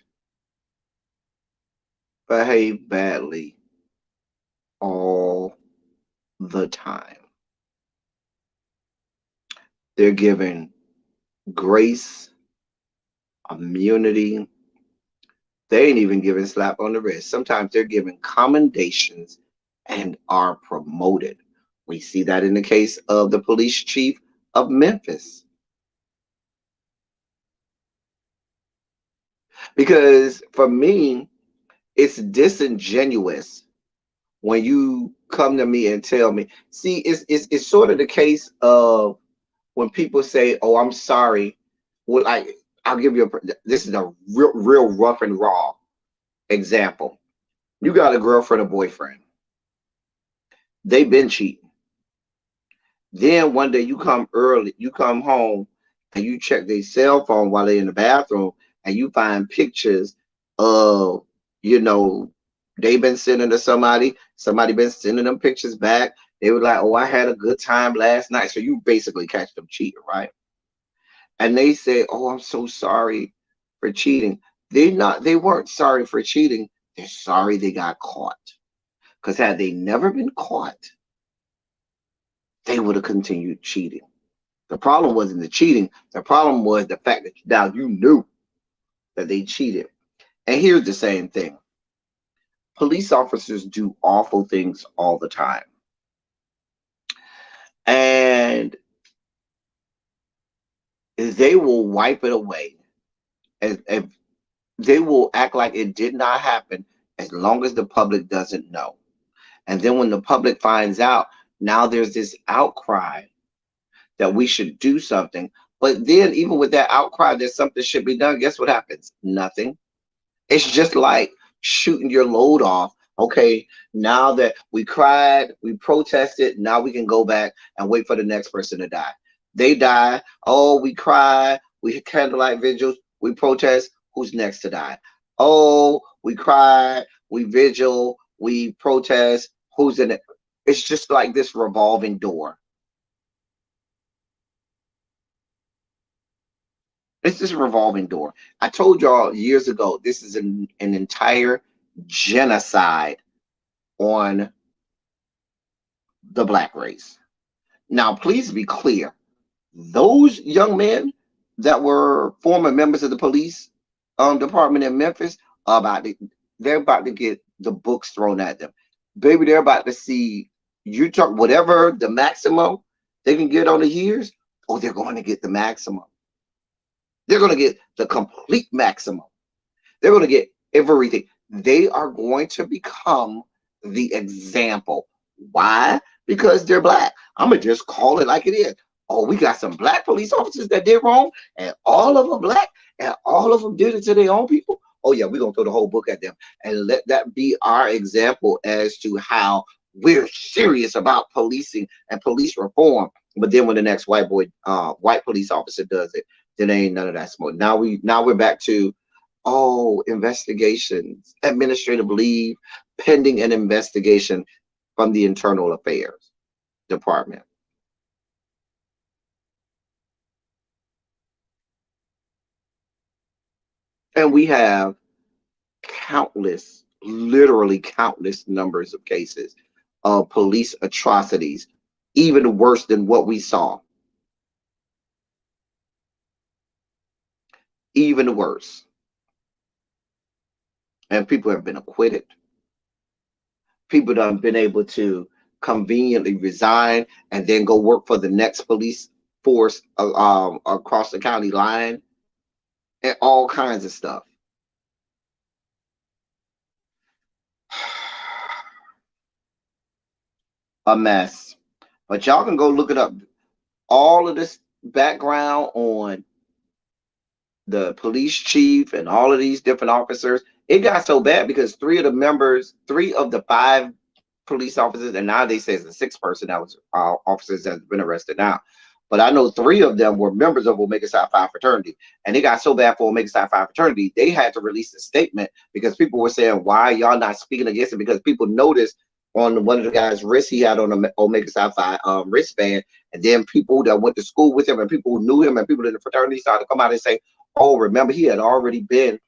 behave badly all the time. They're given grace, immunity. They ain't even given slap on the wrist. Sometimes they're given commendations and are promoted. We see that in the case of the police chief of Memphis. Because for me, it's disingenuous when you come to me and tell me. See, it's sort of the case of when people say, "Oh, I'm sorry." Well, I'll give you this is a real rough and raw example. You got a girlfriend or boyfriend. They've been cheating. Then one day you come early, you come home and you check their cell phone while they're in the bathroom and you find pictures of, you know, they've been sending to somebody been sending them pictures back. They were like, "Oh, I had a good time last night." So you basically catch them cheating, right? And they say, "Oh, I'm so sorry for cheating." They weren't sorry for cheating. They're sorry they got caught. Because had they never been caught, they would have continued cheating. The problem wasn't the cheating. The problem was the fact that now you knew that they cheated. And here's the same thing. Police officers do awful things all the time. And they will wipe it away. As they will act like it did not happen as long as the public doesn't know. And then when the public finds out, now there's this outcry that we should do something. But then even with that outcry that something should be done, guess what happens? Nothing. It's just like shooting your load off. Okay, now that we cried, we protested, now we can go back and wait for the next person to die. They die. Oh, we cry, we had candlelight vigils, we protest. Who's next to die? Oh, we cry, we vigil, we protest. Who's in it? It's just like this revolving door. It's this revolving door. I told y'all years ago, this is an entire genocide on the black race. Now, please be clear. Those young men that were former members of the police department in Memphis they're about to get the books thrown at them. Baby, they're about to see you talk whatever the maximum they can get on the years, or they're going to get the maximum. They're going to get the complete maximum. They're going to get everything. They are going to become the example. Why? because they're black. I'm gonna just call it like it is. Oh, we got some black police officers that did wrong, and all of them black, and all of them did it to their own people. Oh yeah, we're gonna throw the whole book at them and let that be our example as to how we're serious about policing and police reform. But then when the next white police officer does it, then ain't none of that smoke. Now we're back to, oh, investigations, administrative leave, pending an investigation from the Internal Affairs Department. And we have countless, literally countless numbers of cases of police atrocities, even worse than what we saw. Even worse. And people have been acquitted. People have been able to conveniently resign and then go work for the next police force across the county line, and all kinds of stuff. A mess. But y'all can go look it up. All of this background on the police chief and all of these different officers. It got so bad because three of the five police officers, and now they say it's the sixth person that was officers that's been arrested now. But I know three of them were members of Omega Psi Phi fraternity, and it got so bad for Omega Psi Phi fraternity, they had to release a statement because people were saying, "Why y'all not speaking against it?" Because people noticed on one of the guys' wrists he had on the Omega Psi Phi wristband, and then people that went to school with him and people who knew him and people in the fraternity started to come out and say, "Oh, remember he had already been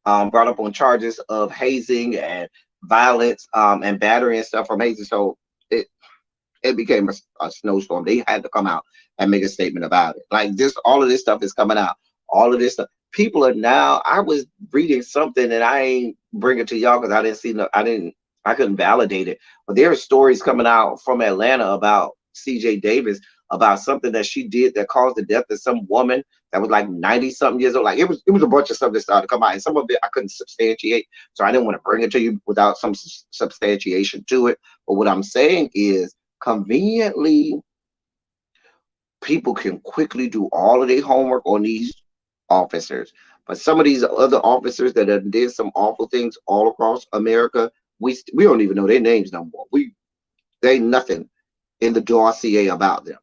brought up on charges of hazing and violence and battery and stuff from hazing." So it became a snowstorm. They had to come out and make a statement about it. Like this, all of this stuff is coming out. All of this stuff. People are now. I was reading something and I ain't bring it to y'all because I didn't see no. I couldn't validate it. But there are stories coming out from Atlanta about C.J. Davis, about something that she did that caused the death of some woman that was like 90 something years old. Like it was a bunch of stuff that started to come out, and some of it I couldn't substantiate, so I didn't want to bring it to you without some substantiation to it. But what I'm saying is, conveniently, people can quickly do all of their homework on these officers, but some of these other officers that have did some awful things all across America, we don't even know their names no more. They ain't nothing in the dossier about them.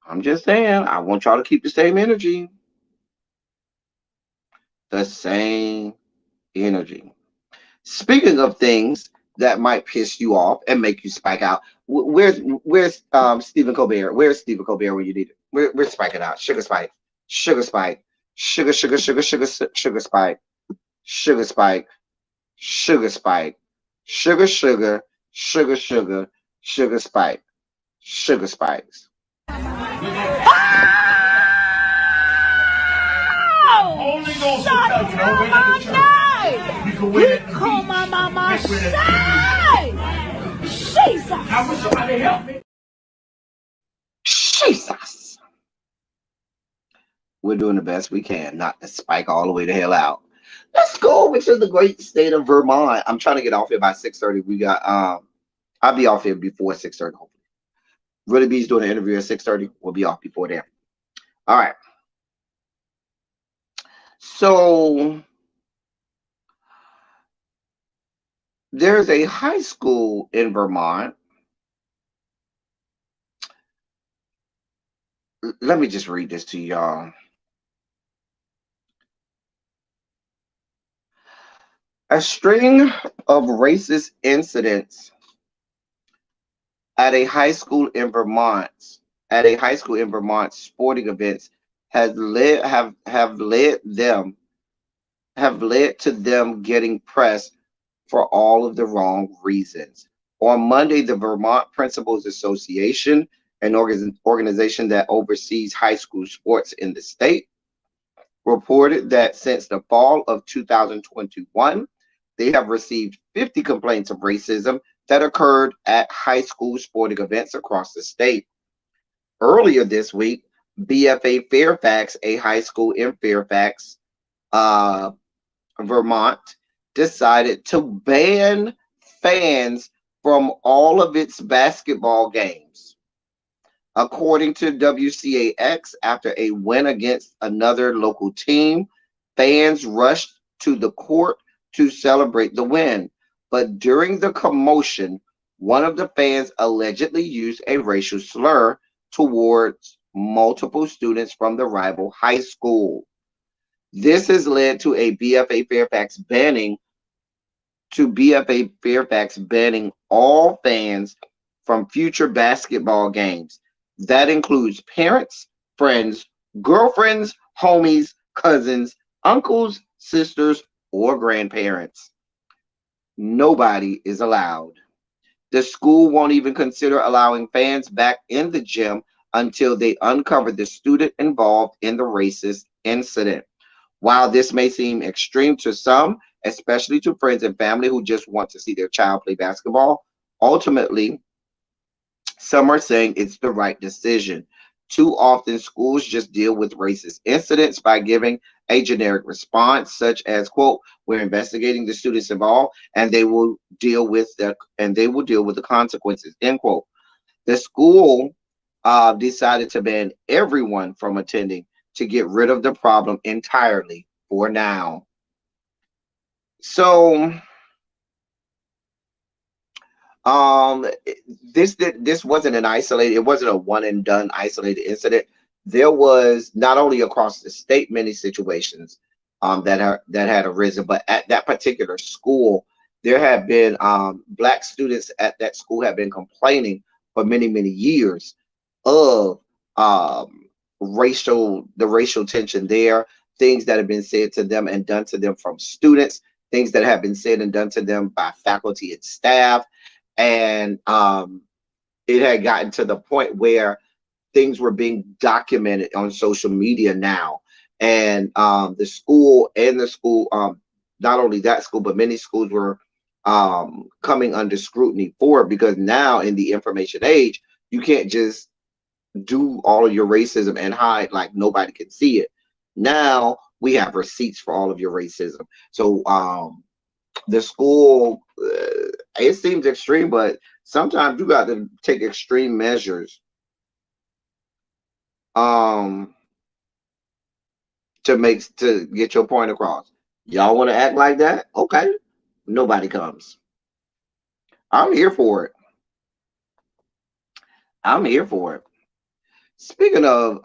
I'm just saying, I want y'all to keep the same energy. The same energy. Speaking of things that might piss you off and make you spike out, where's Stephen Colbert? Where's Stephen Colbert when you need it? We're spiking out. Sugar spike. Sugar spike. Sugar spike. Sugar spike. Sugar spike. Sugar spike. Sugar spike. Sugar spikes. Holy Ghost will tell you, don't wait at the church. You can win it. Call my mama. Jesus. I wish somebody help me. Jesus. We're doing the best we can not to spike all the way the hell out. Let's go over to the great state of Vermont. I'm trying to get off here by 6:30. We got I'll be off here before 6:30, hopefully. Really B's doing an interview at 6:30. We'll be off before then. All right. So there's a high school in Vermont. Let me just read this to y'all. A string of racist incidents at a high school in Vermont, sporting events has led to them getting pressed for all of the wrong reasons. On Monday, the Vermont Principals Association, an organization that oversees high school sports in the state, reported that since the fall of 2021, they have received 50 complaints of racism that occurred at high school sporting events across the state. Earlier this week, BFA Fairfax, a high school in Fairfax, Vermont, decided to ban fans from all of its basketball games. According to WCAX, after a win against another local team, fans rushed to the court to celebrate the win. But during the commotion, one of the fans allegedly used a racial slur towards multiple students from the rival high school. This has led to BFA Fairfax banning all fans from future basketball games. That includes parents, friends, girlfriends, homies, cousins, uncles, sisters, or grandparents. Nobody is allowed. The school won't even consider allowing fans back in the gym until they uncover the student involved in the racist incident. While this may seem extreme to some, especially to friends and family who just want to see their child play basketball, ultimately, some are saying it's the right decision. Too often, schools just deal with racist incidents by giving a generic response, such as, "quote, we're investigating the students involved, and they will deal with the consequences," end quote. The school decided to ban everyone from attending to get rid of the problem entirely for now. So, um, this wasn't it wasn't a one and done isolated incident. There was not only across the state many situations that had arisen, but at that particular school, there have been black students at that school have been complaining for many years of the racial tension there, things that have been said to them and done to them from students, things that have been said and done to them by faculty and staff, and it had gotten to the point where things were being documented on social media now, and the school, not only that school but many schools were coming under scrutiny for it, because now in the information age, you can't just do all of your racism and hide like nobody can see it. Now we have receipts for all of your racism. So the school, it seems extreme, but sometimes you got to take extreme measures um to get your point across. Y'all want to act like that? Okay. Nobody comes. I'm here for it. I'm here for it. Speaking of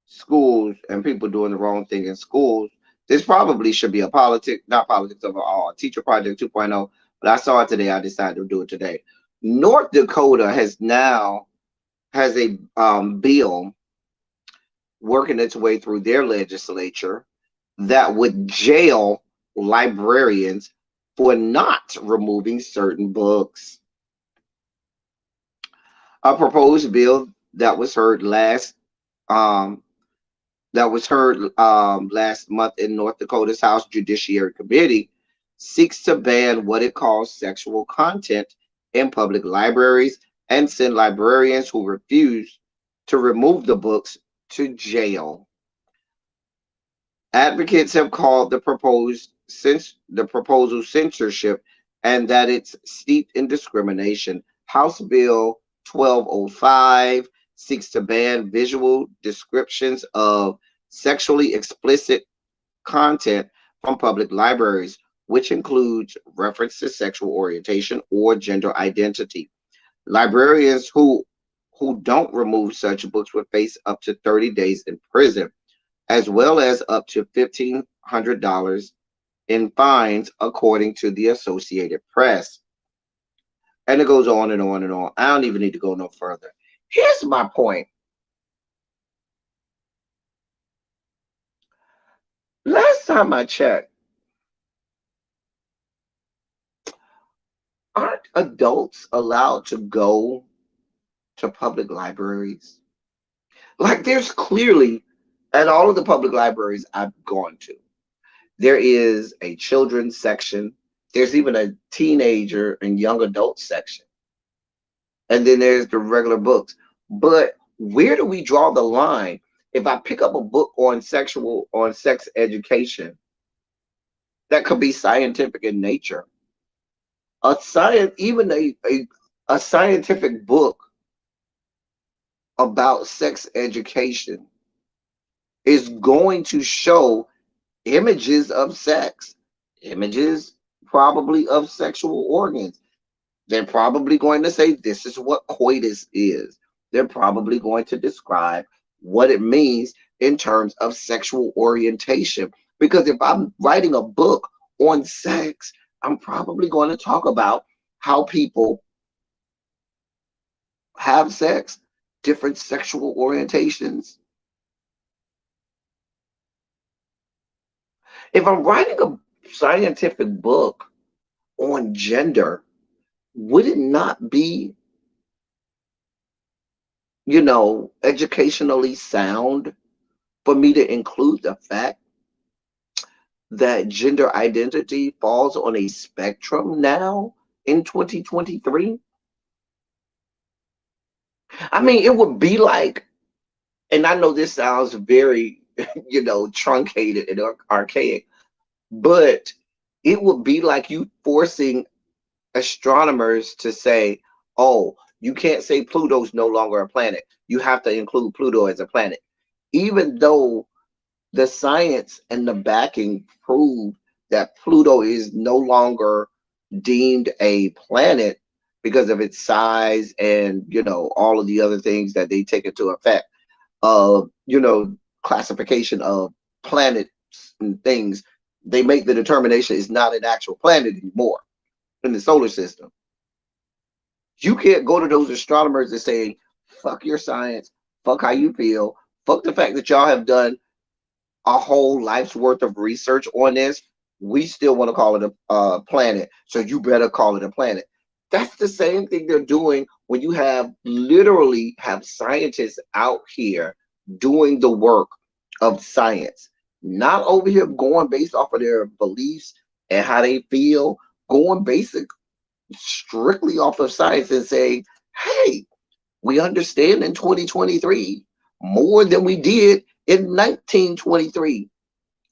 schools and people doing the wrong thing in schools, this probably should be a not politics overall, a teacher project 2.0, but I saw it today. I decided to do it today. North Dakota has a bill working its way through their legislature that would jail librarians for not removing certain books. A proposed bill that was heard um, last month in North Dakota's House Judiciary Committee seeks to ban what it calls sexual content in public libraries and send librarians who refuse to remove the books to jail. Advocates have called the proposal censorship and that it's steeped in discrimination. House Bill 1205 seeks to ban visual descriptions of sexually explicit content from public libraries, which includes reference to sexual orientation or gender identity. Librarians who don't remove such books would face up to 30 days in prison, as well as up to $1,500 in fines, according to the Associated Press. And it goes on and on and on. I don't even need to go no further. Here's my point. Last time I checked, aren't adults allowed to go to public libraries? Like, there's clearly, at all of the public libraries I've gone to, there is a children's section. There's even a teenager and young adult section. And then there's the regular books. But where do we draw the line? If I pick up a book on sex education, that could be scientific in nature, A science, even a scientific book about sex education is going to show images of sex, images probably of sexual organs. They're probably going to say this is what coitus is. They're probably going to describe what it means in terms of sexual orientation. Because if I'm writing a book on sex, I'm probably going to talk about how people have sex, different sexual orientations. If I'm writing a scientific book on gender, would it not be, educationally sound for me to include the fact that gender identity falls on a spectrum now in 2023? I mean, it would be like, and I know this sounds very, truncated and archaic, but it would be like you forcing astronomers to say, oh, you can't say Pluto's no longer a planet. You have to include Pluto as a planet. Even though the science and the backing prove that Pluto is no longer deemed a planet because of its size and, all of the other things that they take into effect of, classification of planets and things. They make the determination it's not an actual planet anymore in the solar system. You can't go to those astronomers and say, fuck your science, fuck how you feel, fuck the fact that y'all have done a whole life's worth of research on this. We still want to call it a planet, so you better call it a planet. That's the same thing they're doing when you literally have scientists out here doing the work of science, not over here going based off of their beliefs and how they feel, going basic strictly off of science and saying, hey, we understand in 2023 more than we did in 1923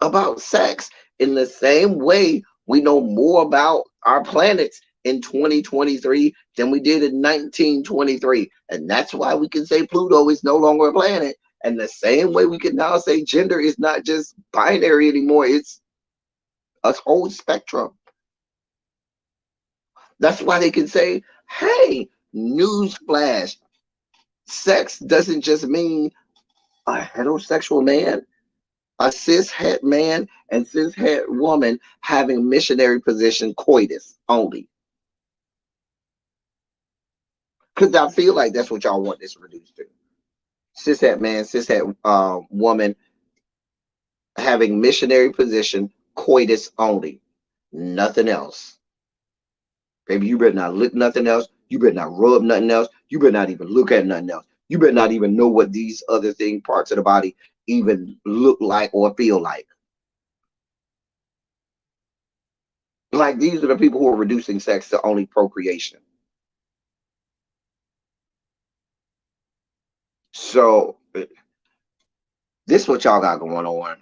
about sex. In the same way, we know more about our planets in 2023 than we did in 1923. And that's why we can say Pluto is no longer a planet. And the same way we can now say gender is not just binary anymore, it's a whole spectrum. That's why they can say, hey, newsflash, sex doesn't just mean a heterosexual man, a cis-het man, and cis-het woman having missionary position coitus only. Because I feel like that's what y'all want this reduced to. Cis-het man, cis-het woman having missionary position coitus only. Nothing else. Baby, you better not lick nothing else. You better not rub nothing else. You better not even look at nothing else. You better not even know what these other parts of the body even look like or feel like. Like, these are the people who are reducing sex to only procreation. So, this is what y'all got going on.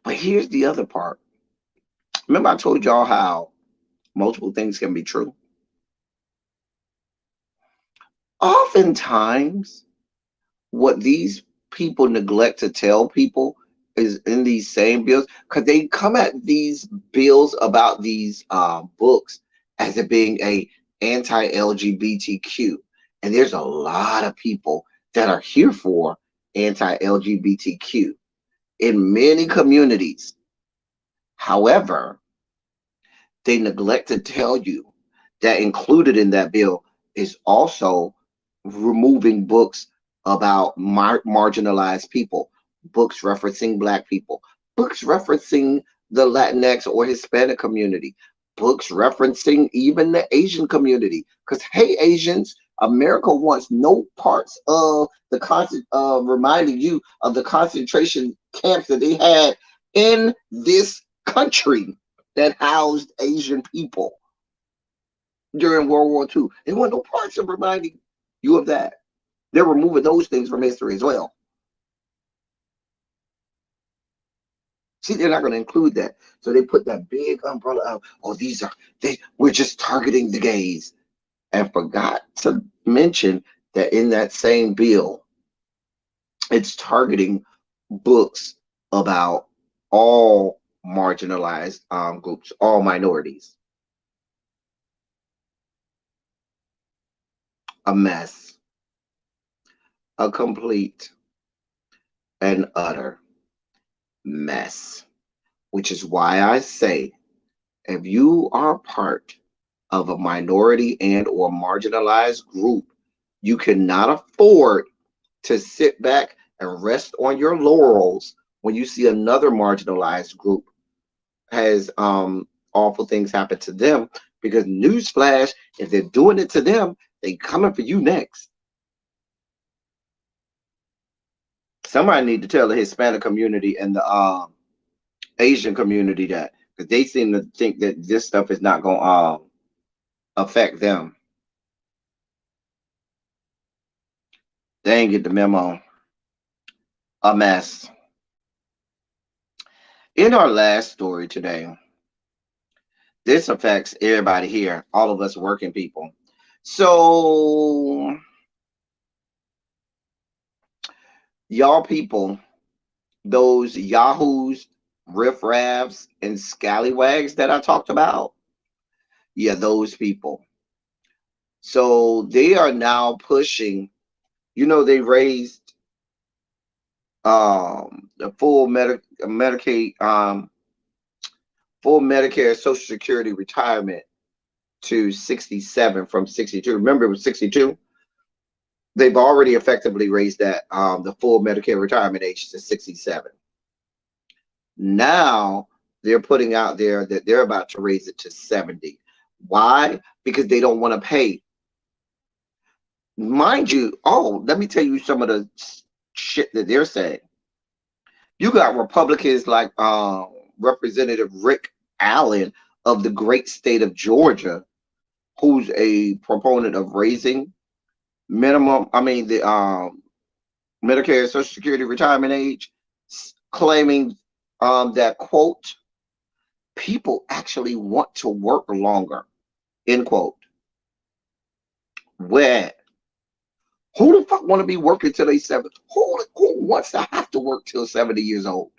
But here's the other part. Remember I told y'all how multiple things can be true? Oftentimes, what these people neglect to tell people is in these same bills, because they come at these bills about these books as it being a anti-LGBTQ. And there's a lot of people that are here for anti-LGBTQ in many communities. However, they neglect to tell you that included in that bill is also removing books about marginalized people, books referencing Black people, books referencing the Latinx or Hispanic community, books referencing even the Asian community. Because, hey, Asians, America wants no parts of the reminding you of the concentration camps that they had in this country that housed Asian people during World War II. They want no parts of reminding you of that. They're removing those things from history as well. See, they're not going to include that. So they put that big umbrella out. Oh, we're just targeting the gays. And forgot to mention that in that same bill, it's targeting books about all marginalized groups, all minorities. A mess, a complete and utter mess, which is why I say if you are part of a minority and or marginalized group, you cannot afford to sit back and rest on your laurels when you see another marginalized group has awful things happen to them, because newsflash, if they're doing it to them, they coming for you next. Somebody need to tell the Hispanic community and the Asian community that, because they seem to think that this stuff is not going to affect them. They ain't get the memo. A mess. In our last story today, this affects everybody here, all of us working people. So, y'all people, those yahoos, riffraffs, and scallywags that I talked about, yeah, those people. So they are now pushing, they raised the full Medicare Social Security retirement to 67 from 62. Remember, it was 62. They've already effectively raised that the full Medicare retirement age to 67. Now they're putting out there that they're about to raise it to 70. Why? Because they don't want to pay. Mind you, let me tell you some of the shit that they're saying. You got Republicans like Representative Rick Allen of the great state of Georgia, who's a proponent of raising the Medicare Social Security retirement age, claiming that, quote, people actually want to work longer, end quote. Where? Who the fuck want to be working till they 70? Who wants to have to work till 70 years old?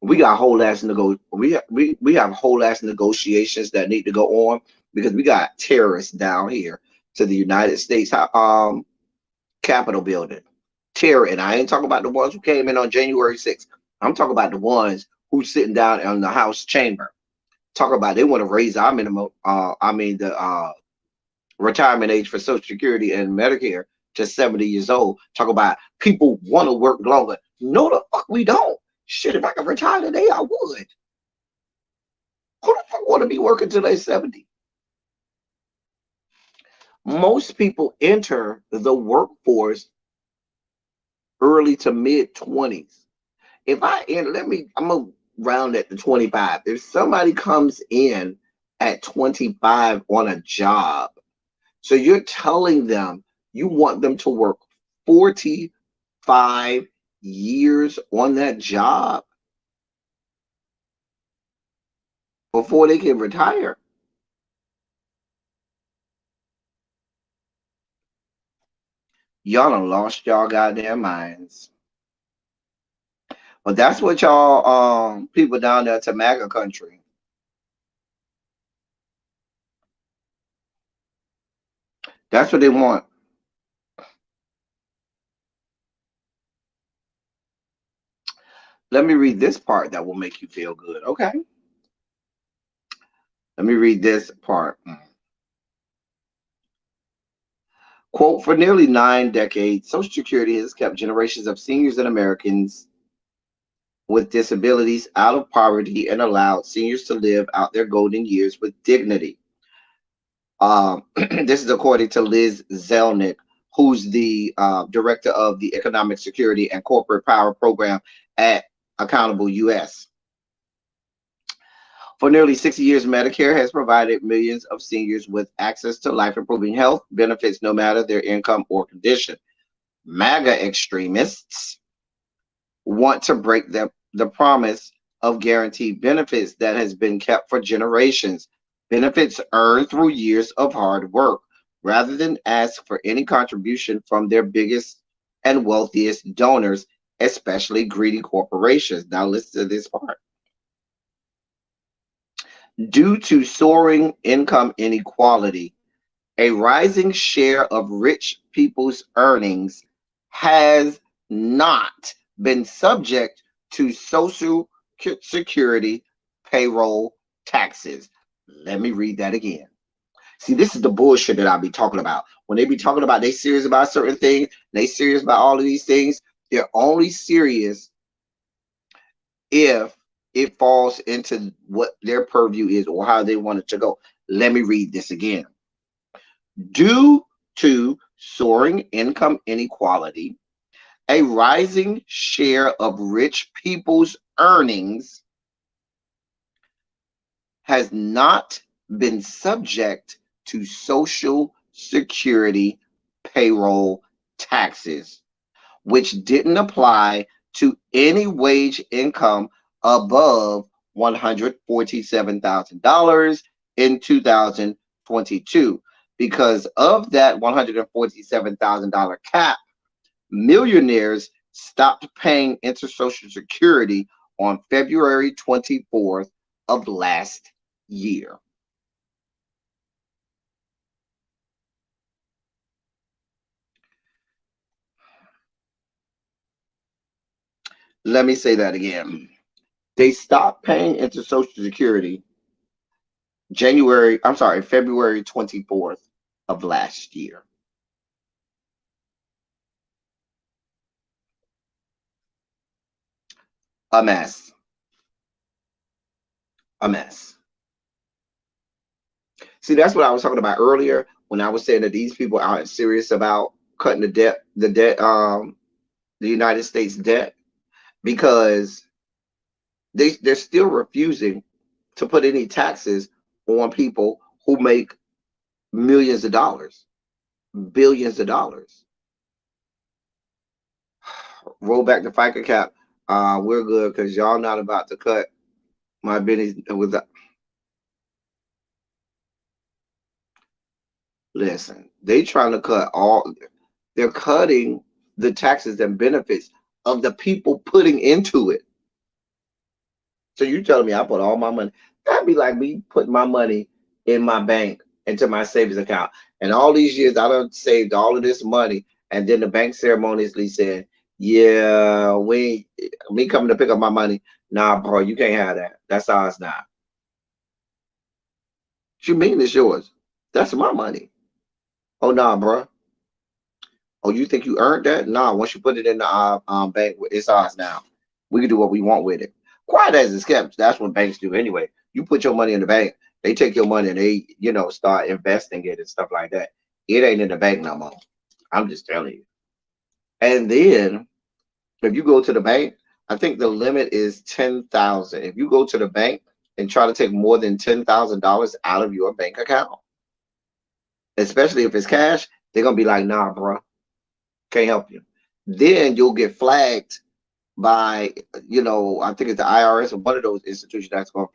We got whole ass we have whole ass negotiations that need to go on, because we got terrorists down here to the United States Capitol building. Terror, and I ain't talking about the ones who came in on January 6th. I'm talking about the ones who's sitting down in the House chamber. Talk about they want to raise our minimum the retirement age for Social Security and Medicare to 70 years old. Talk about people want to work longer. No, the fuck we don't. Shit, if I could retire today, I would. Who the fuck want to be working till they're 70? Most people enter the workforce early to mid 20s. If I'm gonna round at the 25. If somebody comes in at 25 on a job, so you're telling them you want them to work 45 years on that job before they can retire. Y'all done lost y'all goddamn minds. But that's what y'all people down there to MAGA country. That's what they want. Let me read this part that will make you feel good, okay? Let me read this part. Quote, for nearly 9 decades, Social Security has kept generations of seniors and Americans with disabilities out of poverty and allowed seniors to live out their golden years with dignity. This is according to Liz Zelnick, who's the director of the Economic Security and Corporate Power Program at Accountable US. For nearly 60 years, Medicare has provided millions of seniors with access to life improving health benefits no matter their income or condition. MAGA extremists want to break the promise of guaranteed benefits that has been kept for generations, benefits earned through years of hard work, rather than ask for any contribution from their biggest and wealthiest donors, especially greedy corporations. Now, listen to this part. Due to soaring income inequality, a rising share of rich people's earnings has not been subject to social security payroll taxes. Let me read that again. See, this is the bullshit that I be talking about. When they be talking about they serious about certain things, they serious about all of these things, they're only serious if it falls into what their purview is or how they want it to go. Let me read this again. Due to soaring income inequality, a rising share of rich people's earnings has not been subject to Social Security payroll taxes, which didn't apply to any wage income above $147,000 in 2022. Because of that $147,000 cap, millionaires stopped paying into Social Security on February 24th of last year. Let me say that again. They stopped paying into Social Security February 24th of last year. A mess. A mess. See, that's what I was talking about earlier when I was saying that these people aren't serious about cutting the United States debt, because they're still refusing to put any taxes on people who make millions of dollars, billions of dollars. Roll back the FICA cap. We're good because y'all not about to cut my business with the. Listen, they trying to cut all. They're cutting the taxes and benefits of the people putting into it. So you telling me I put all my money? That'd be like me putting my money in my bank into my savings account, and all these years I done saved all of this money, and then the bank ceremoniously said, "Yeah, me coming to pick up my money. Nah, bro, you can't have that. That's ours now." What you mean it's yours? That's my money. Oh nah, bro. Oh, you think you earned that? Nah, once you put it in the bank, it's ours now. We can do what we want with it. Quiet as it's kept. That's what banks do anyway. You put your money in the bank, they take your money and they, start investing it and stuff like that. It ain't in the bank no more. I'm just telling you. And then if you go to the bank, I think the limit is 10,000. If you go to the bank and try to take more than $10,000 out of your bank account, especially if it's cash, they're gonna be like, nah, bro, can't help you. Then you'll get flagged by, I think it's the IRS or one of those institutions that's gonna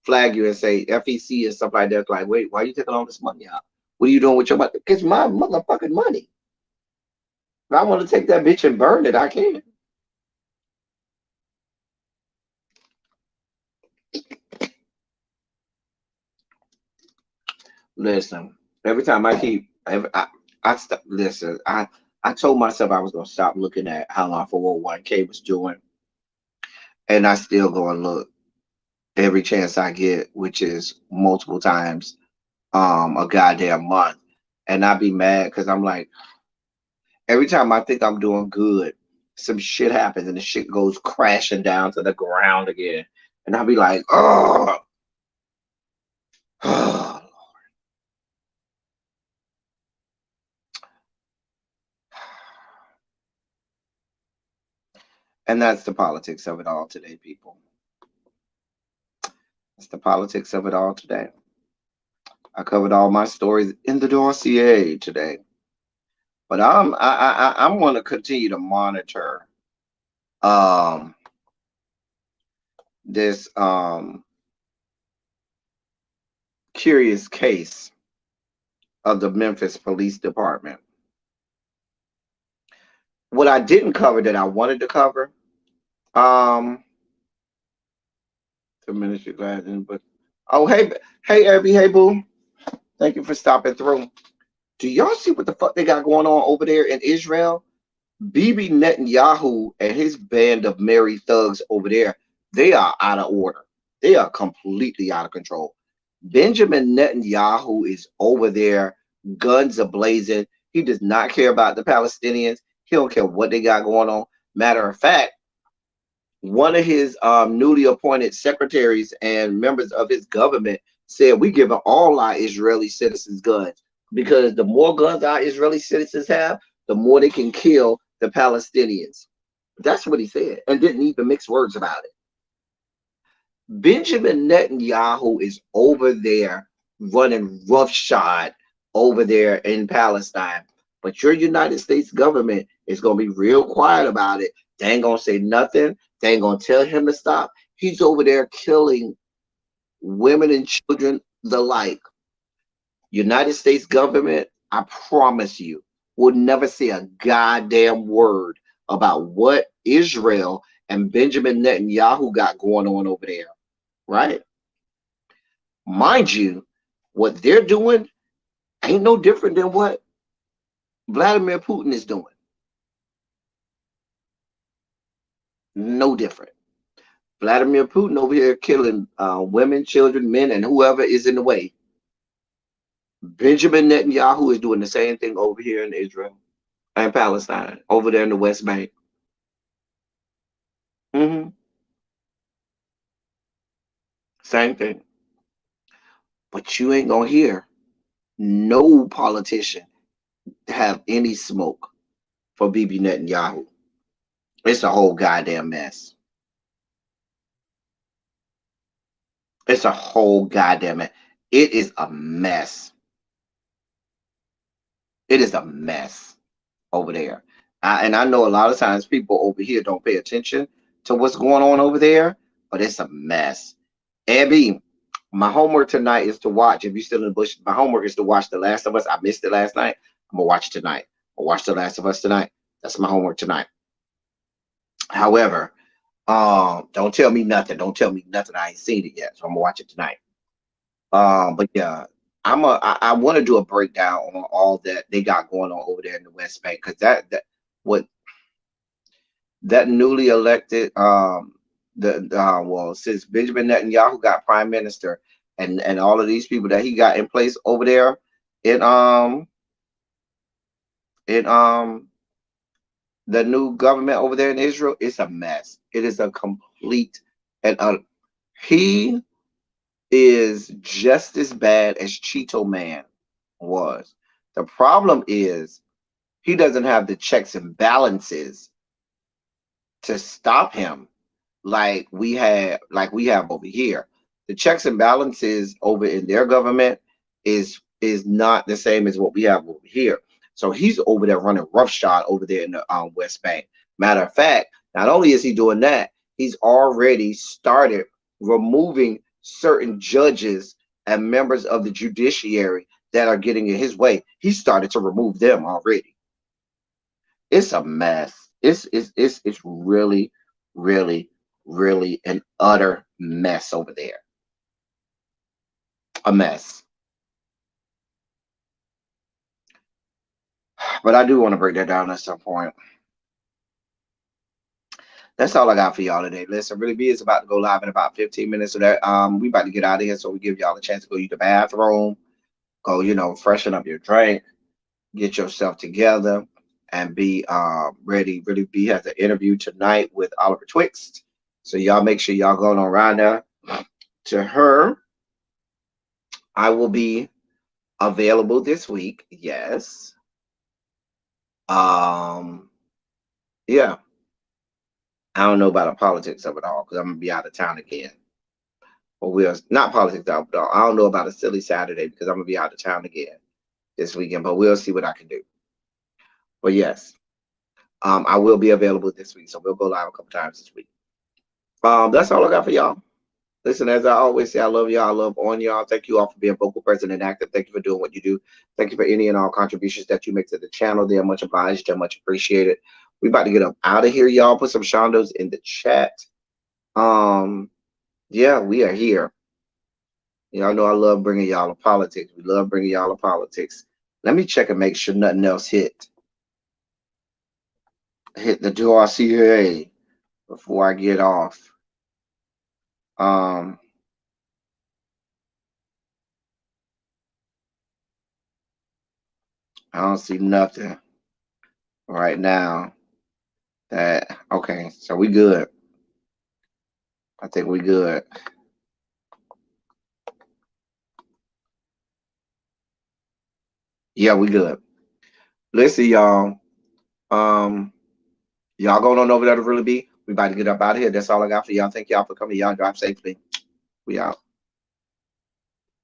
flag you and say FEC and stuff like that. Like, wait, why are you taking all this money out? What are you doing with your money? It's my motherfucking money. If I want to take that bitch and burn it, I can. Listen, every time listen, I told myself I was gonna stop looking at how my 401k was doing, and I still go and look every chance I get, which is multiple times a goddamn month. And I be mad because I'm like, every time I think I'm doing good, some shit happens and the shit goes crashing down to the ground again. And I'll be like, oh, and that's the politics of it all today, people. It's the politics of it all today. I covered all my stories in the dossier today, but I'm going to continue to monitor um this curious case of the Memphis Police Department. What I didn't cover that I wanted to cover, um, 2 minutes you glad in, but oh hey Abby, hey boo, thank you for stopping through. Do y'all see what the fuck they got going on over there in Israel? Bibi Netanyahu and his band of merry thugs over there, they are out of order. They are completely out of control. Benjamin Netanyahu is over there, guns a blazing. He does not care about the Palestinians. He don't care what they got going on. Matter of fact, one of his newly appointed secretaries and members of his government said, "We giving all our Israeli citizens guns because the more guns our Israeli citizens have, the more they can kill the Palestinians." That's what he said, and didn't even mix words about it. Benjamin Netanyahu is over there running roughshod over there in Palestine, but your United States government is going to be real quiet about it. They ain't going to say nothing. They ain't going to tell him to stop. He's over there killing women and children the like. United States government, I promise you, will never say a goddamn word about what Israel and Benjamin Netanyahu got going on over there, right? Mind you, what they're doing ain't no different than what Vladimir Putin is doing. No different. Vladimir Putin over here killing women, children, men, and whoever is in the way. Benjamin Netanyahu is doing the same thing over here in Israel and Palestine, over there in the West Bank. Same thing. But you ain't gonna hear no politician have any smoke for Bibi Netanyahu. It's a whole goddamn mess. It's a whole goddamn mess. It is a mess. It is a mess over there. And I know a lot of times people over here don't pay attention to what's going on over there, but it's a mess. Abby, my homework tonight is to watch. If you're still in the bush, my homework is to watch The Last of Us. I missed it last night. I'm gonna watch it tonight. I'll watch The Last of Us tonight. That's my homework tonight. However, don't tell me nothing. Don't tell me nothing. I ain't seen it yet, so I'm gonna watch it tonight. But yeah, I want to do a breakdown on all that they got going on over there in the West Bank, because what that newly elected well, since Benjamin Netanyahu got prime minister, and all of these people that he got in place over there in the new government over there in Israel, it's a mess. It is a complete and he is just as bad as Cheeto Man was. The problem is he doesn't have the checks and balances to stop him like we have over here. The checks and balances over in their government is not the same as what we have over here. So he's over there running roughshod over there in the West Bank. Matter of fact, not only is he doing that, he's already started removing certain judges and members of the judiciary that are getting in his way. He started to remove them already. It's a mess. It's really, really, really an utter mess over there. A mess. But I do want to break that down at some point. That's all I got for y'all today. Listen, Really B is about to go live in about 15 minutes. So that we about to get out of here. So we give y'all a chance to go use the bathroom, go, freshen up your drink, get yourself together, and be ready. Really B has an interview tonight with Oliver Twixt. So y'all make sure y'all going around there to her. I will be available this week. Yes. Yeah. I don't know about the politics of it all because I'm gonna be out of town again. Or we'll not politics out, but I don't know about a silly Saturday because I'm gonna be out of town again this weekend. But we'll see what I can do. But yes, I will be available this week, so we'll go live a couple times this week. That's all I got for y'all. Listen, as I always say, I love y'all. I love on y'all. Thank you all for being vocal, present, and active. Thank you for doing what you do. Thank you for any and all contributions that you make to the channel. They are much obliged. They're much appreciated. We about to get up out of here, y'all. Put some shondos in the chat. Yeah, we are here. Y'all know I love bringing y'all a politics. We love bringing y'all a politics. Let me check and make sure nothing else hit the DRCA before I get off. I don't see nothing right now. Okay, so we good. I think we good. Yeah, we good. Listen, y'all. Y'all going on over there to really be. We about to get up out of here. That's all I got for y'all. Thank y'all for coming. Y'all drive safely. We out.